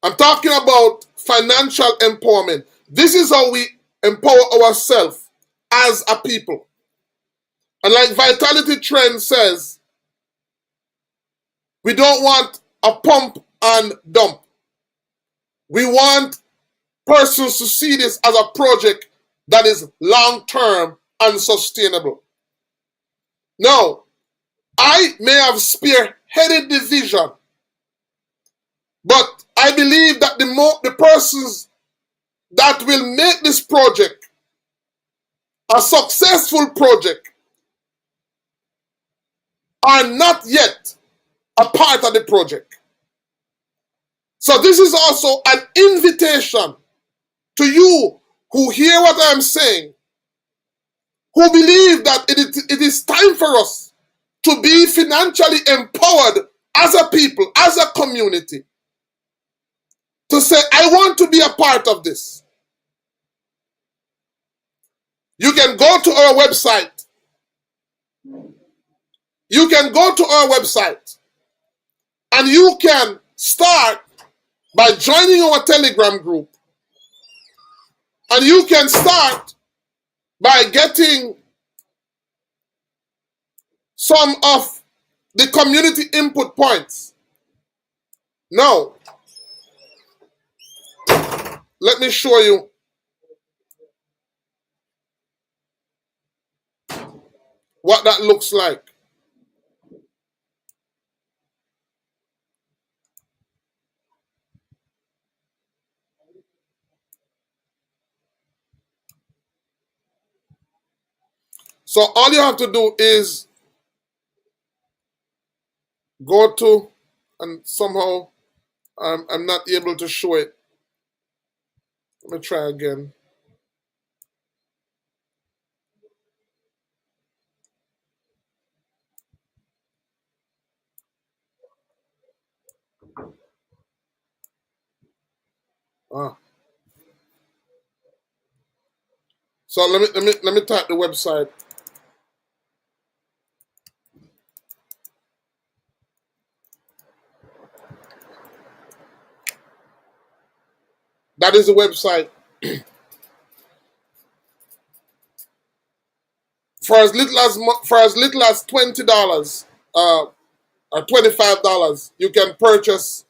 I'm talking about financial empowerment. This is how we empower ourselves as a people. And like Vitality Trend says, we don't want a pump and dump. We want persons to see this as a project that is long-term and sustainable. Now, I may have spearheaded the vision, but I believe that the persons that will make this project a successful project are not yet a part of the project. So this is also an invitation to you who hear what I'm saying, who believe that it is time for us to be financially empowered as a people, as a community, to say, I want to be a part of this. You can go to our website. You can go to our website and you can start by joining our Telegram group. And you can start by getting some of the community input points. Now, let me show you what that looks like. So all you have to do is go to, and somehow I'm not able to show it. Let me try again. So let me type the website. That is the website. For as little as $20 or $25, you can purchase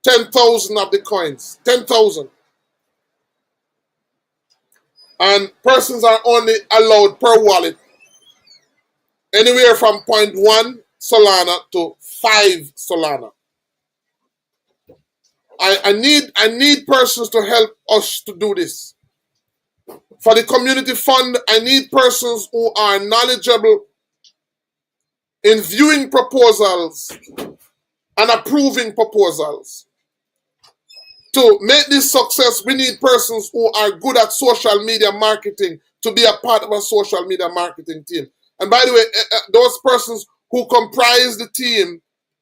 10,000 of the coins. 10,000. And persons are only allowed per wallet anywhere from 0.1 Solana to 5 Solana. I need persons to help us to do this. For the community fund, I need persons who are knowledgeable in viewing proposals and approving proposals. To make this success, we need persons who are good at social media marketing to be a part of a social media marketing team. And by the way, those persons who comprise the team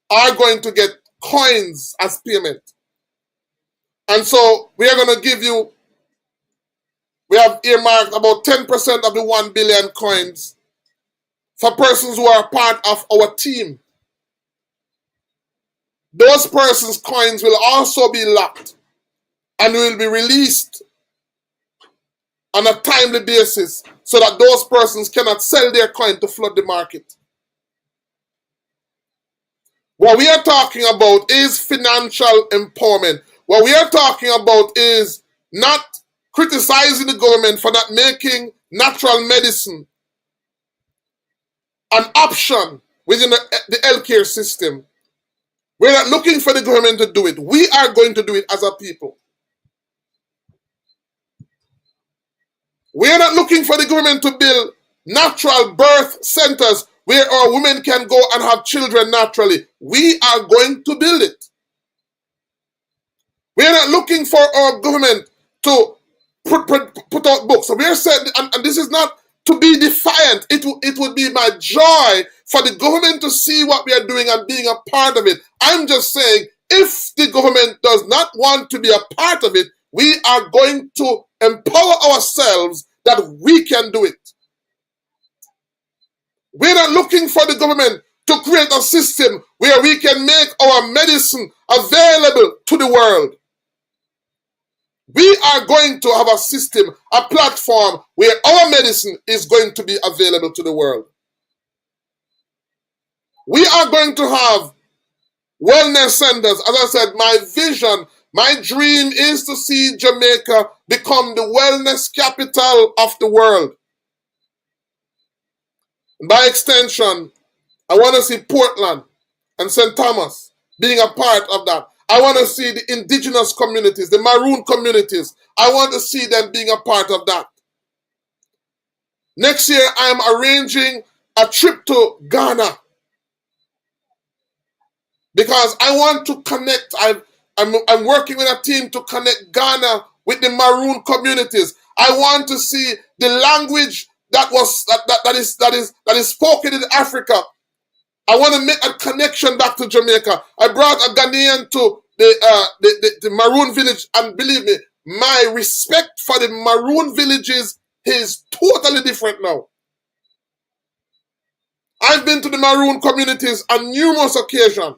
are going to get coins as payment. And so we are going to give you, we have earmarked about 10% of the 1 billion coins for persons who are part of our team. Those persons' coins will also be locked and will be released on a timely basis so that those persons cannot sell their coin to flood the market. What we are talking about is financial empowerment. What we are talking about is not criticizing the government for not making natural medicine an option within the healthcare system. We're not looking for the government to do it. We are going to do it as a people. We are not looking for the government to build natural birth centers where our women can go and have children naturally. We are going to build it. We are not looking for our government to put out books. So we are saying, and this is not to be defiant. It would be my joy for the government to see what we are doing and being a part of it. I'm just saying, if the government does not want to be a part of it, we are going to empower ourselves that we can do it. We're not looking for the government to create a system where we can make our medicine available to the world. We are going to have a system, a platform where our medicine is going to be available to the world. We are going to have wellness centers. As I said, my vision, my dream is to see Jamaica become the wellness capital of the world. And by extension, I want to see Portland and St. Thomas being a part of that. I want to see the indigenous communities, the maroon communities. I want to see them being a part of that. Next year, I'm arranging a trip to Ghana because I want to connect. I'm working with a team to connect Ghana with the maroon communities. I want to see the language that is spoken in Africa. I want to make a connection back to Jamaica. I brought a Ghanaian to the Maroon village, and believe me, my respect for the Maroon villages is totally different now. I've been to the Maroon communities on numerous occasions,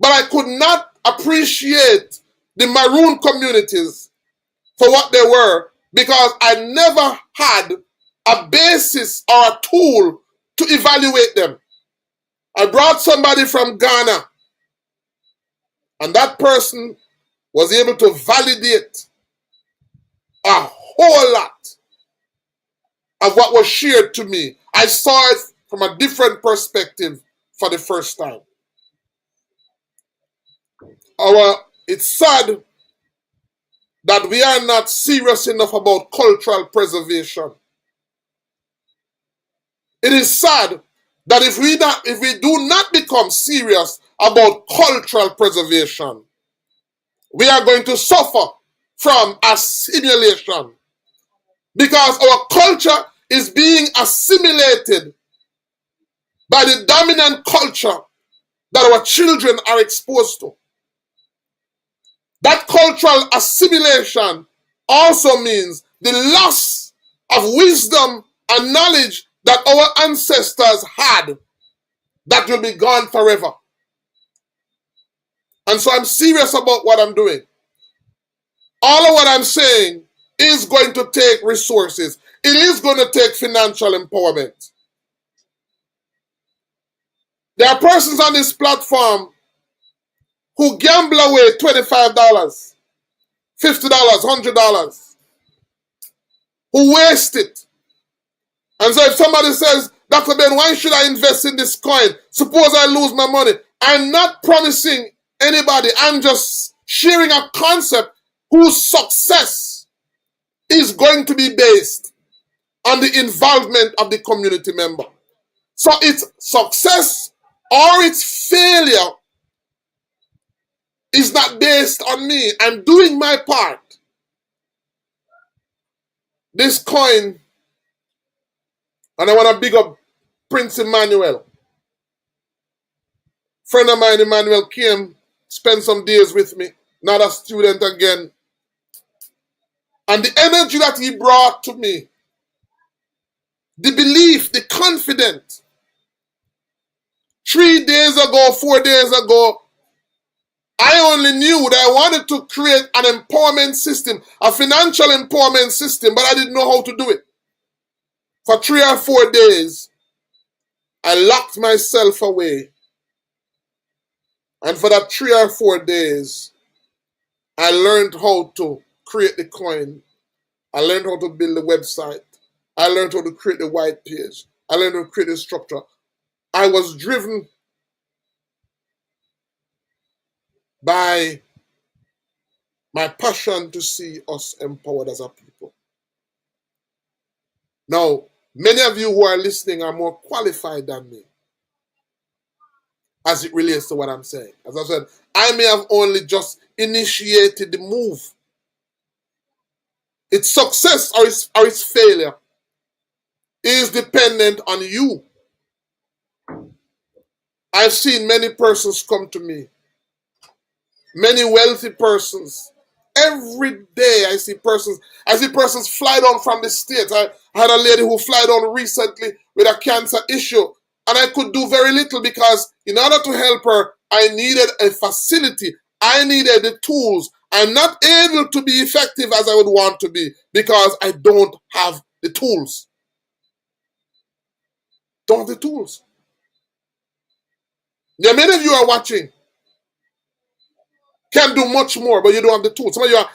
but I could not appreciate the Maroon communities for what they were because I never had a basis or a tool to evaluate them. I brought somebody from Ghana, and that person was able to validate a whole lot of what was shared to me. I saw it from a different perspective for the first time. It's sad that we are not serious enough about cultural preservation. It is sad that if we do not become serious about cultural preservation, we are going to suffer from assimilation because our culture is being assimilated by the dominant culture that our children are exposed to. That cultural assimilation also means the loss of wisdom and knowledge that our ancestors had that will be gone forever. And so I'm serious about what I'm doing. All of what I'm saying is going to take resources. It is going to take financial empowerment. There are persons on this platform who gamble away $25, $50, $100, who waste it. And so if somebody says, Dr. Ben, why should I invest in this coin? Suppose I lose my money. I'm not promising anybody. I'm just sharing a concept whose success is going to be based on the involvement of the community member. So its success or its failure is not based on me. I'm doing my part. This coin, and I want to big up Prince Emmanuel. Friend of mine, Emmanuel, came, spent some days with me, not a student again. And the energy that he brought to me, the belief, the confidence. 3 days ago, 4 days ago, I only knew that I wanted to create an empowerment system, a financial empowerment system, but I didn't know how to do it. For 3 or 4 days, I locked myself away. And for that 3 or 4 days, I learned how to create the coin. I learned how to build the website. I learned how to create the white page. I learned how to create the structure. I was driven by my passion to see us empowered as a people. Now, many of you who are listening are more qualified than me as it relates to what I'm saying. As I said, I may have only just initiated the move. its success or its failure is dependent on you. I've seen many persons come to me, many wealthy persons. Every day I see persons fly down from the States. I had a lady who fly down recently with a cancer issue, and I could do very little because in order to help her, I needed a facility. I needed the tools. I'm not able to be effective as I would want to be because I don't have the tools. Don't have the tools. There are many of you are watching can do much more, but you don't have the tools. Some of you are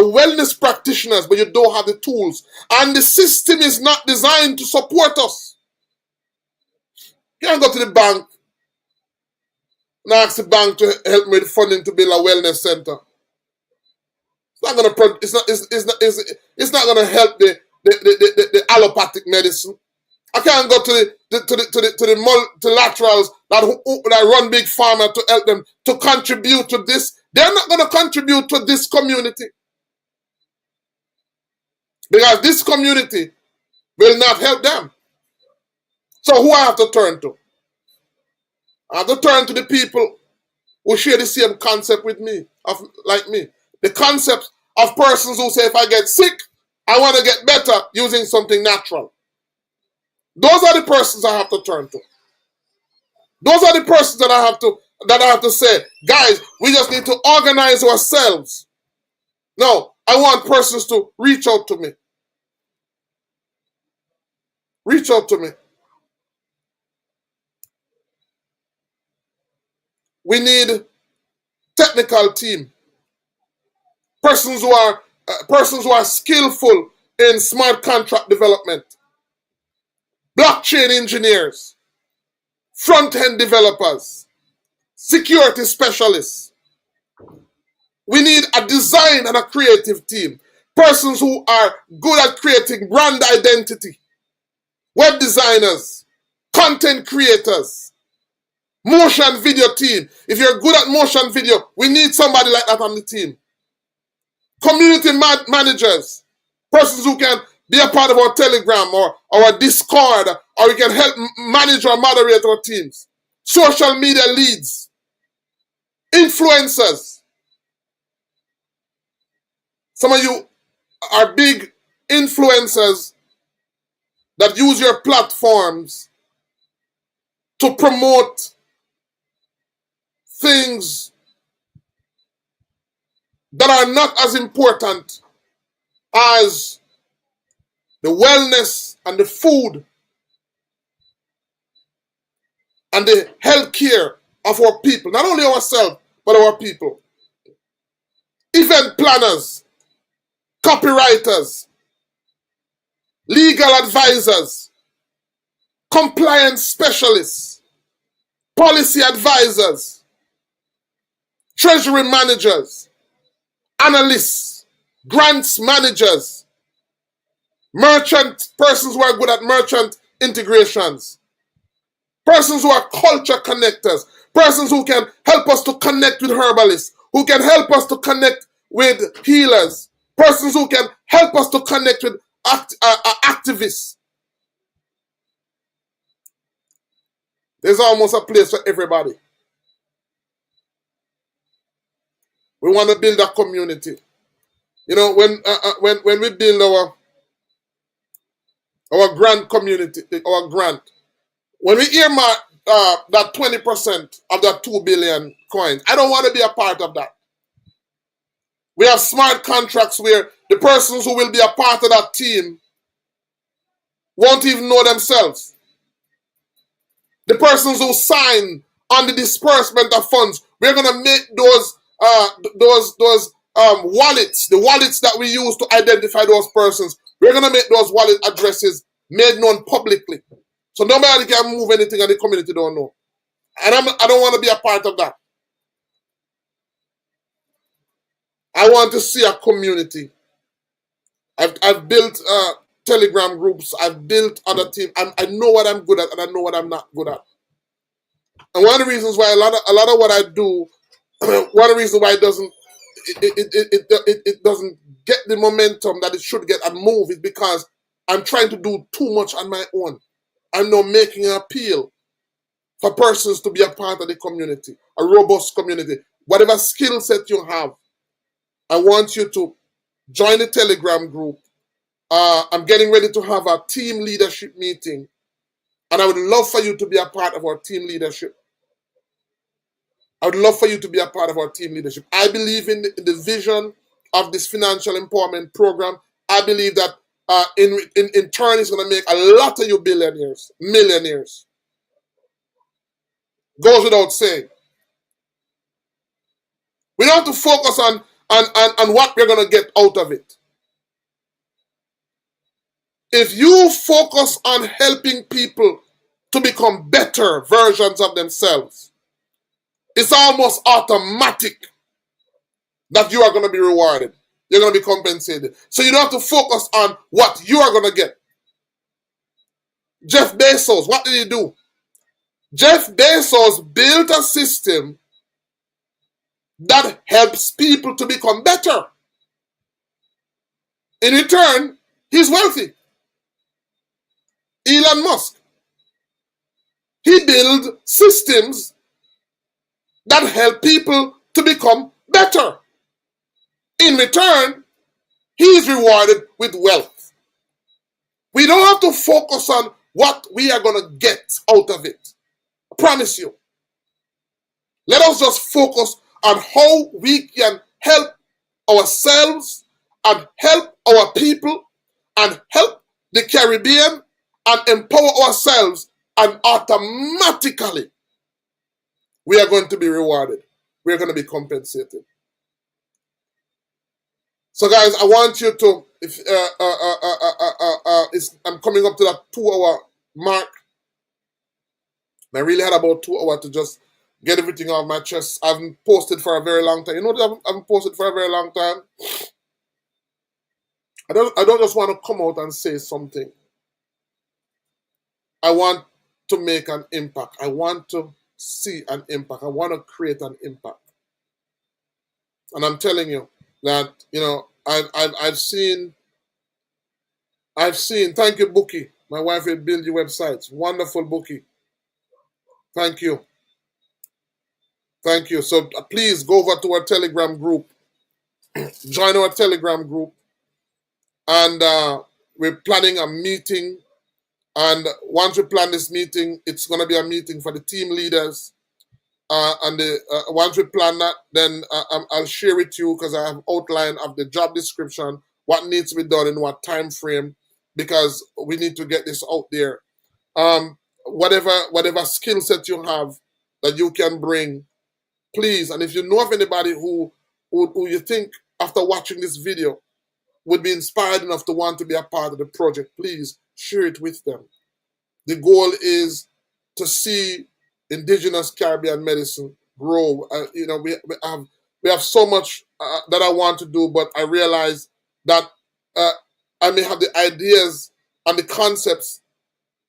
wellness practitioners, but you don't have the tools. And the system is not designed to support us. You can't go to the bank and ask the bank to help me with funding to build a wellness center. It's not gonna. It's not gonna help the allopathic medicine. I can't go to the multilaterals that run big pharma to help them to contribute to this. They're not going to contribute to this community because this community will not help them. So who I have to turn to? I have to turn to the people who share the same concept with me, like me. The concept of persons who say, if I get sick, I want to get better using something natural. Those are the persons I have to turn to. Those are the persons that I have to say, guys, we just need to organize ourselves. No, I want persons to reach out to me. Reach out to me. We need technical team. Persons who are skillful in smart contract development. Blockchain engineers. Front-end developers. Security specialists. We need a design and a creative team. Persons who are good at creating brand identity. Web designers. Content creators. Motion video team. If you're good at motion video, we need somebody like that on the team. Community managers. Persons who can be a part of our Telegram or our Discord, or we can help manage or moderate our teams. Social media leads. Influencers. Some of you are big influencers that use your platforms to promote things that are not as important as the wellness and the food and the health care of our people. Not only ourselves, but our people. Event planners, copywriters, legal advisors, compliance specialists, policy advisors, treasury managers, analysts, grants managers, persons who are good at merchant integrations, persons who are culture connectors, persons who can help us to connect with herbalists, who can help us to connect with healers, persons who can help us to connect with activists. There's almost a place for everybody. We want to build a community. You know, when we build our grant community, our grant, when we earmark that 20% of that 2 billion coins, I don't want to be a part of that. We have smart contracts where the persons who will be a part of that team won't even know themselves. The persons who sign on the disbursement of funds, we're going to make those wallets, the wallets that we use to identify those persons, we're going to make those wallet addresses made known publicly. So nobody can move anything and the community don't know. And I don't want to be a part of that. I want to see a community. I've built Telegram groups. I've built other teams. I know what I'm good at and I know what I'm not good at. And one of the reasons why a lot of what I do, one of the reasons why it doesn't get the momentum that it should get and move, is because I'm trying to do too much on my own. I'm now making an appeal for persons to be a part of the community, a robust community. Whatever skill set you have, I want you to join the Telegram group. I'm getting ready to have a team leadership meeting, and I would love for you to be a part of our team leadership. I would love for you to be a part of our team leadership. I believe in the vision of this financial empowerment program. I believe that in turn, it's going to make a lot of you billionaires, millionaires. Goes without saying. We don't have to focus on what we're going to get out of it. If you focus on helping people to become better versions of themselves, it's almost automatic that you are going to be rewarded. You're going to be compensated. So you don't have to focus on what you are going to get. Jeff Bezos, what did he do? Jeff Bezos built a system that helps people to become better. In return, he's wealthy. Elon Musk, he built systems that help people to become better. In return, he is rewarded with wealth. We don't have to focus on what we are going to get out of it. I promise you. Let us just focus on how we can help ourselves and help our people and help the Caribbean and empower ourselves, and automatically we are going to be rewarded. We are going to be compensated. So guys, I want you to, if I'm coming up to that 2-hour mark. I really had about 2 hours to just get everything off my chest. I haven't posted for a very long time. You know what I haven't posted for a very long time? I don't just want to come out and say something. I want to make an impact. I want to see an impact. I want to create an impact. And I'm telling you that, you know, I've seen, thank you, Bookie. My wife will build your websites. Wonderful, Bookie. Thank you. Thank you. So please go over to our Telegram group. Join our Telegram group. And we're planning a meeting. And once we plan this meeting, it's going to be a meeting for the team leaders. Once we plan that, then I'll share with you, because I have outline of the job description, what needs to be done in what time frame, because we need to get this out there. Whatever skill set you have that you can bring, please. And if you know of anybody who you think after watching this video would be inspired enough to want to be a part of the project, please share it with them. The goal is to see indigenous Caribbean medicine grow. You know, we have so much that I want to do, but I realize that I may have the ideas and the concepts,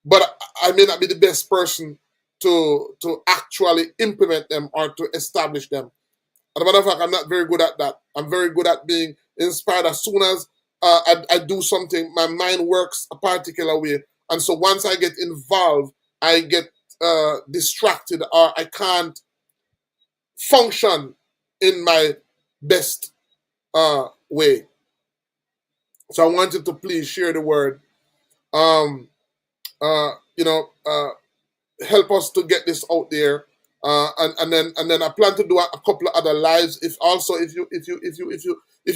but I may not be the best person to actually implement them or to establish them. As a matter of fact, I'm not very good at that. I'm very good at being inspired. As soon as I do something, my mind works a particular way. And so once I get involved, I get distracted, or I can't function in my best way. So I want you to please share the word. Help us to get this out there. And then I plan to do a couple of other lives. If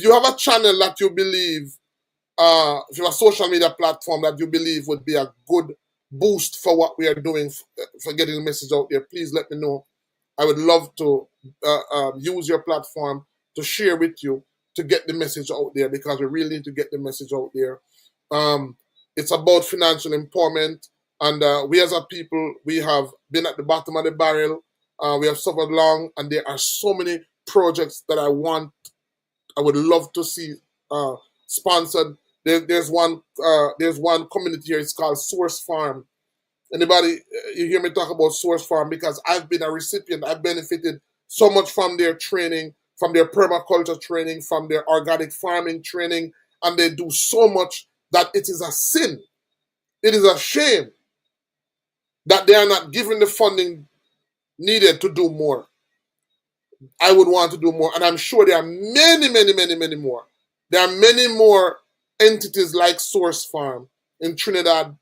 you have a channel that you believe, if you have a social media platform that you believe would be a good boost for what we are doing for getting the message out there, please let me know. I would love to use your platform to share with you to get the message out there, because we really need to get the message out there. It's about financial empowerment. And we as a people, we have been at the bottom of the barrel. We have suffered long, and there are so many projects that I would love to see sponsored. There's one community here. It's called Source Farm. Anybody, you hear me talk about Source Farm, because I've been a recipient. I've benefited so much from their training, from their permaculture training, from their organic farming training, and they do so much that it is a sin. It is a shame that they are not given the funding needed to do more. I would want to do more, and I'm sure there are many, many, many, many more. There are many more entities like Source Farm in Trinidad,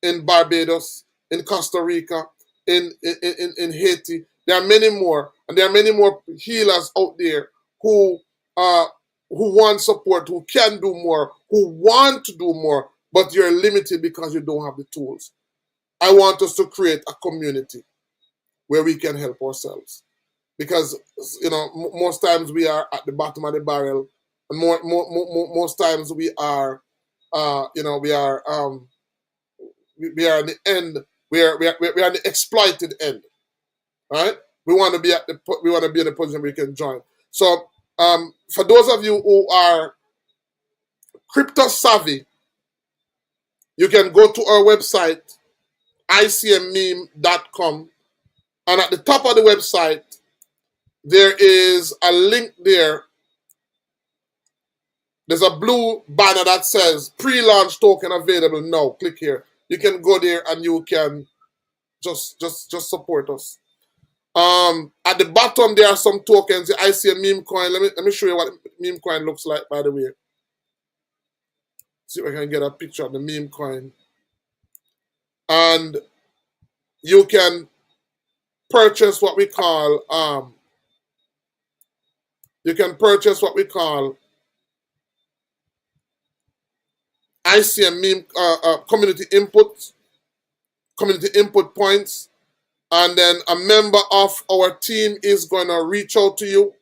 in Barbados, in Costa Rica, in Haiti. There are many more, and there are many more healers out there who uh, who want support, who can do more, who want to do more, but you're limited because you don't have the tools. I want us to create a community where we can help ourselves, because most times we are at the bottom of the barrel, and most times we are, we are we are on the end. We are on the exploited end, right? We want to be in a position where we can join. So, for those of you who are crypto savvy, you can go to our website ICMMEME.com, and at the top of the website there is a link there. There's a blue banner that says pre-launch token available now. Click here. You can go there and you can just support us. At the bottom there are some tokens. I see a meme coin. Let me show you what meme coin looks like, by the way. See if I can get a picture of the meme coin. And you can purchase what we call ICMMEME community input points, and then a member of our team is going to reach out to you.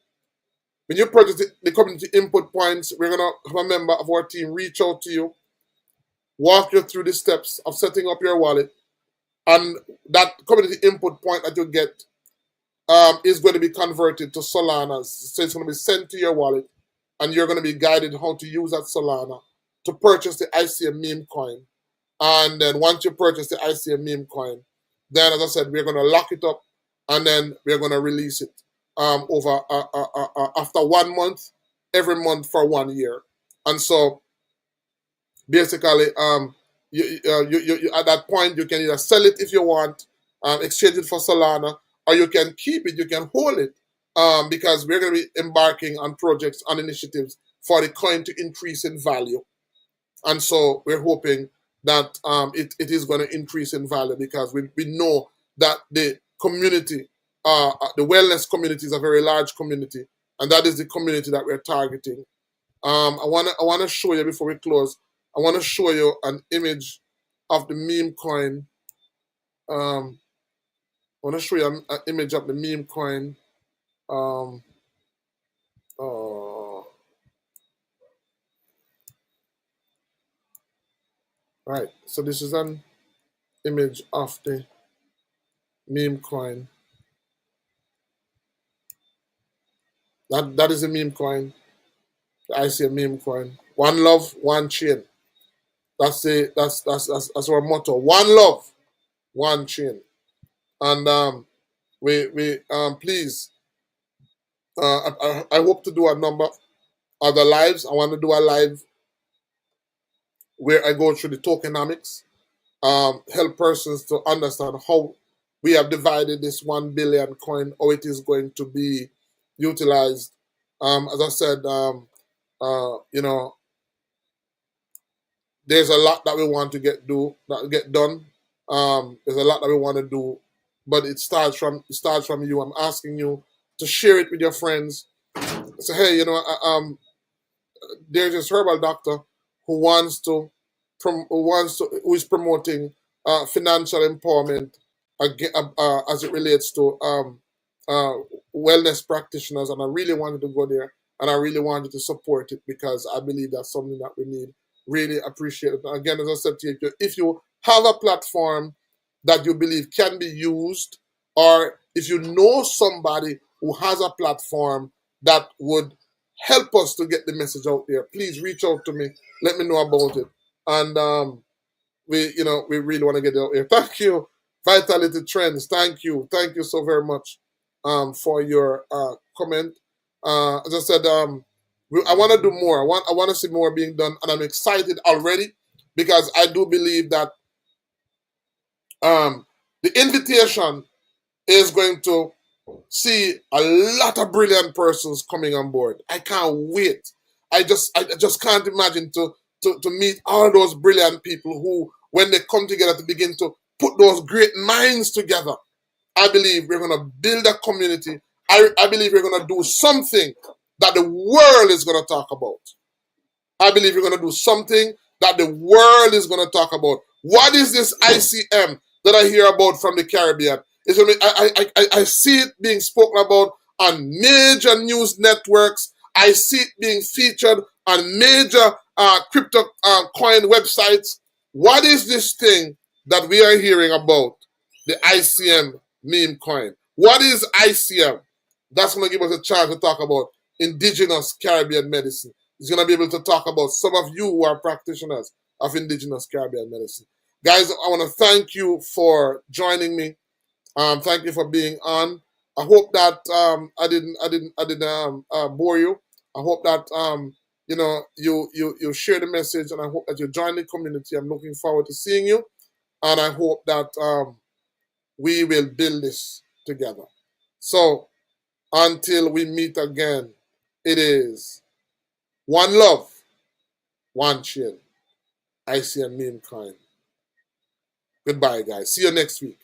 When you purchase the community input points, we're going to have a member of our team reach out to you, walk you through the steps of setting up your wallet, and that community input point that you get is going to be converted to Solana. So it's going to be sent to your wallet, and you're going to be guided how to use that Solana to purchase the ICMMEME coin. And then once you purchase the ICMMEME coin, then, as I said, we're going to lock it up, and then we're going to release it over after 1 month, every month for 1 year. And so basically, you at that point, you can either sell it if you want, exchange it for Solana, or you can keep it, you can hold it, because we're going to be embarking on projects, on initiatives for the coin to increase in value. And so we're hoping that it is going to increase in value, because we know that the community, the wellness community, is a very large community, and that is the community that we're targeting. I want to show you, before we close, I want to show you an image of the meme coin. I want to show you an image of the meme coin. Right, so this is an image of the meme coin. That is a meme coin. I see a meme coin. One love, one chain. That's our motto. One love, one chain. And we please. I hope to do a number of other lives. I want to do a live where I go through the tokenomics, help persons to understand how we have divided this 1 billion coin, how it is going to be utilized. As I said, there's a lot that we want to get done. There's a lot that we want to do, but it starts from you. I'm asking you to share it with your friends. Say, hey, there's this herbal doctor who is promoting financial empowerment as it relates to wellness practitioners, and I really wanted to go there, and I really wanted to support it, because I believe that's something that we need. Really appreciate it. Again, as I said to you, if you have a platform that you believe can be used, or if you know somebody who has a platform that would help us to get the message out there, please reach out to me. Let me know about it. And we really want to get it out there. Thank you, Vitality Trends. Thank you so very much for your comment. As I said, I want to do more. I want to see more being done, and I'm excited already because I do believe that the invitation is going to see a lot of brilliant persons coming on board. I can't wait. I just can't imagine to meet all those brilliant people who, when they come together, to begin to put those great minds together. I believe we're going to build a community. I believe we're going to do something that the world is going to talk about. I believe we're going to do something that the world is going to talk about. What is this ICM that I hear about from the Caribbean? It's gonna be, I see it being spoken about on major news networks. I see it being featured on major crypto coin websites. What is this thing that we are hearing about? The ICM meme coin. What is ICM? That's going to give us a chance to talk about indigenous Caribbean medicine. He's going to be able to talk about some of you who are practitioners of indigenous Caribbean medicine. Guys, I want to thank you for joining me. Thank you for being on. I hope that I didn't bore you. I hope that you share the message, and I hope that you join the community. I'm looking forward to seeing you, and I hope that we will build this together. So until we meet again, it is one love, one chill. ICMMEME kind. Goodbye, guys. See you next week.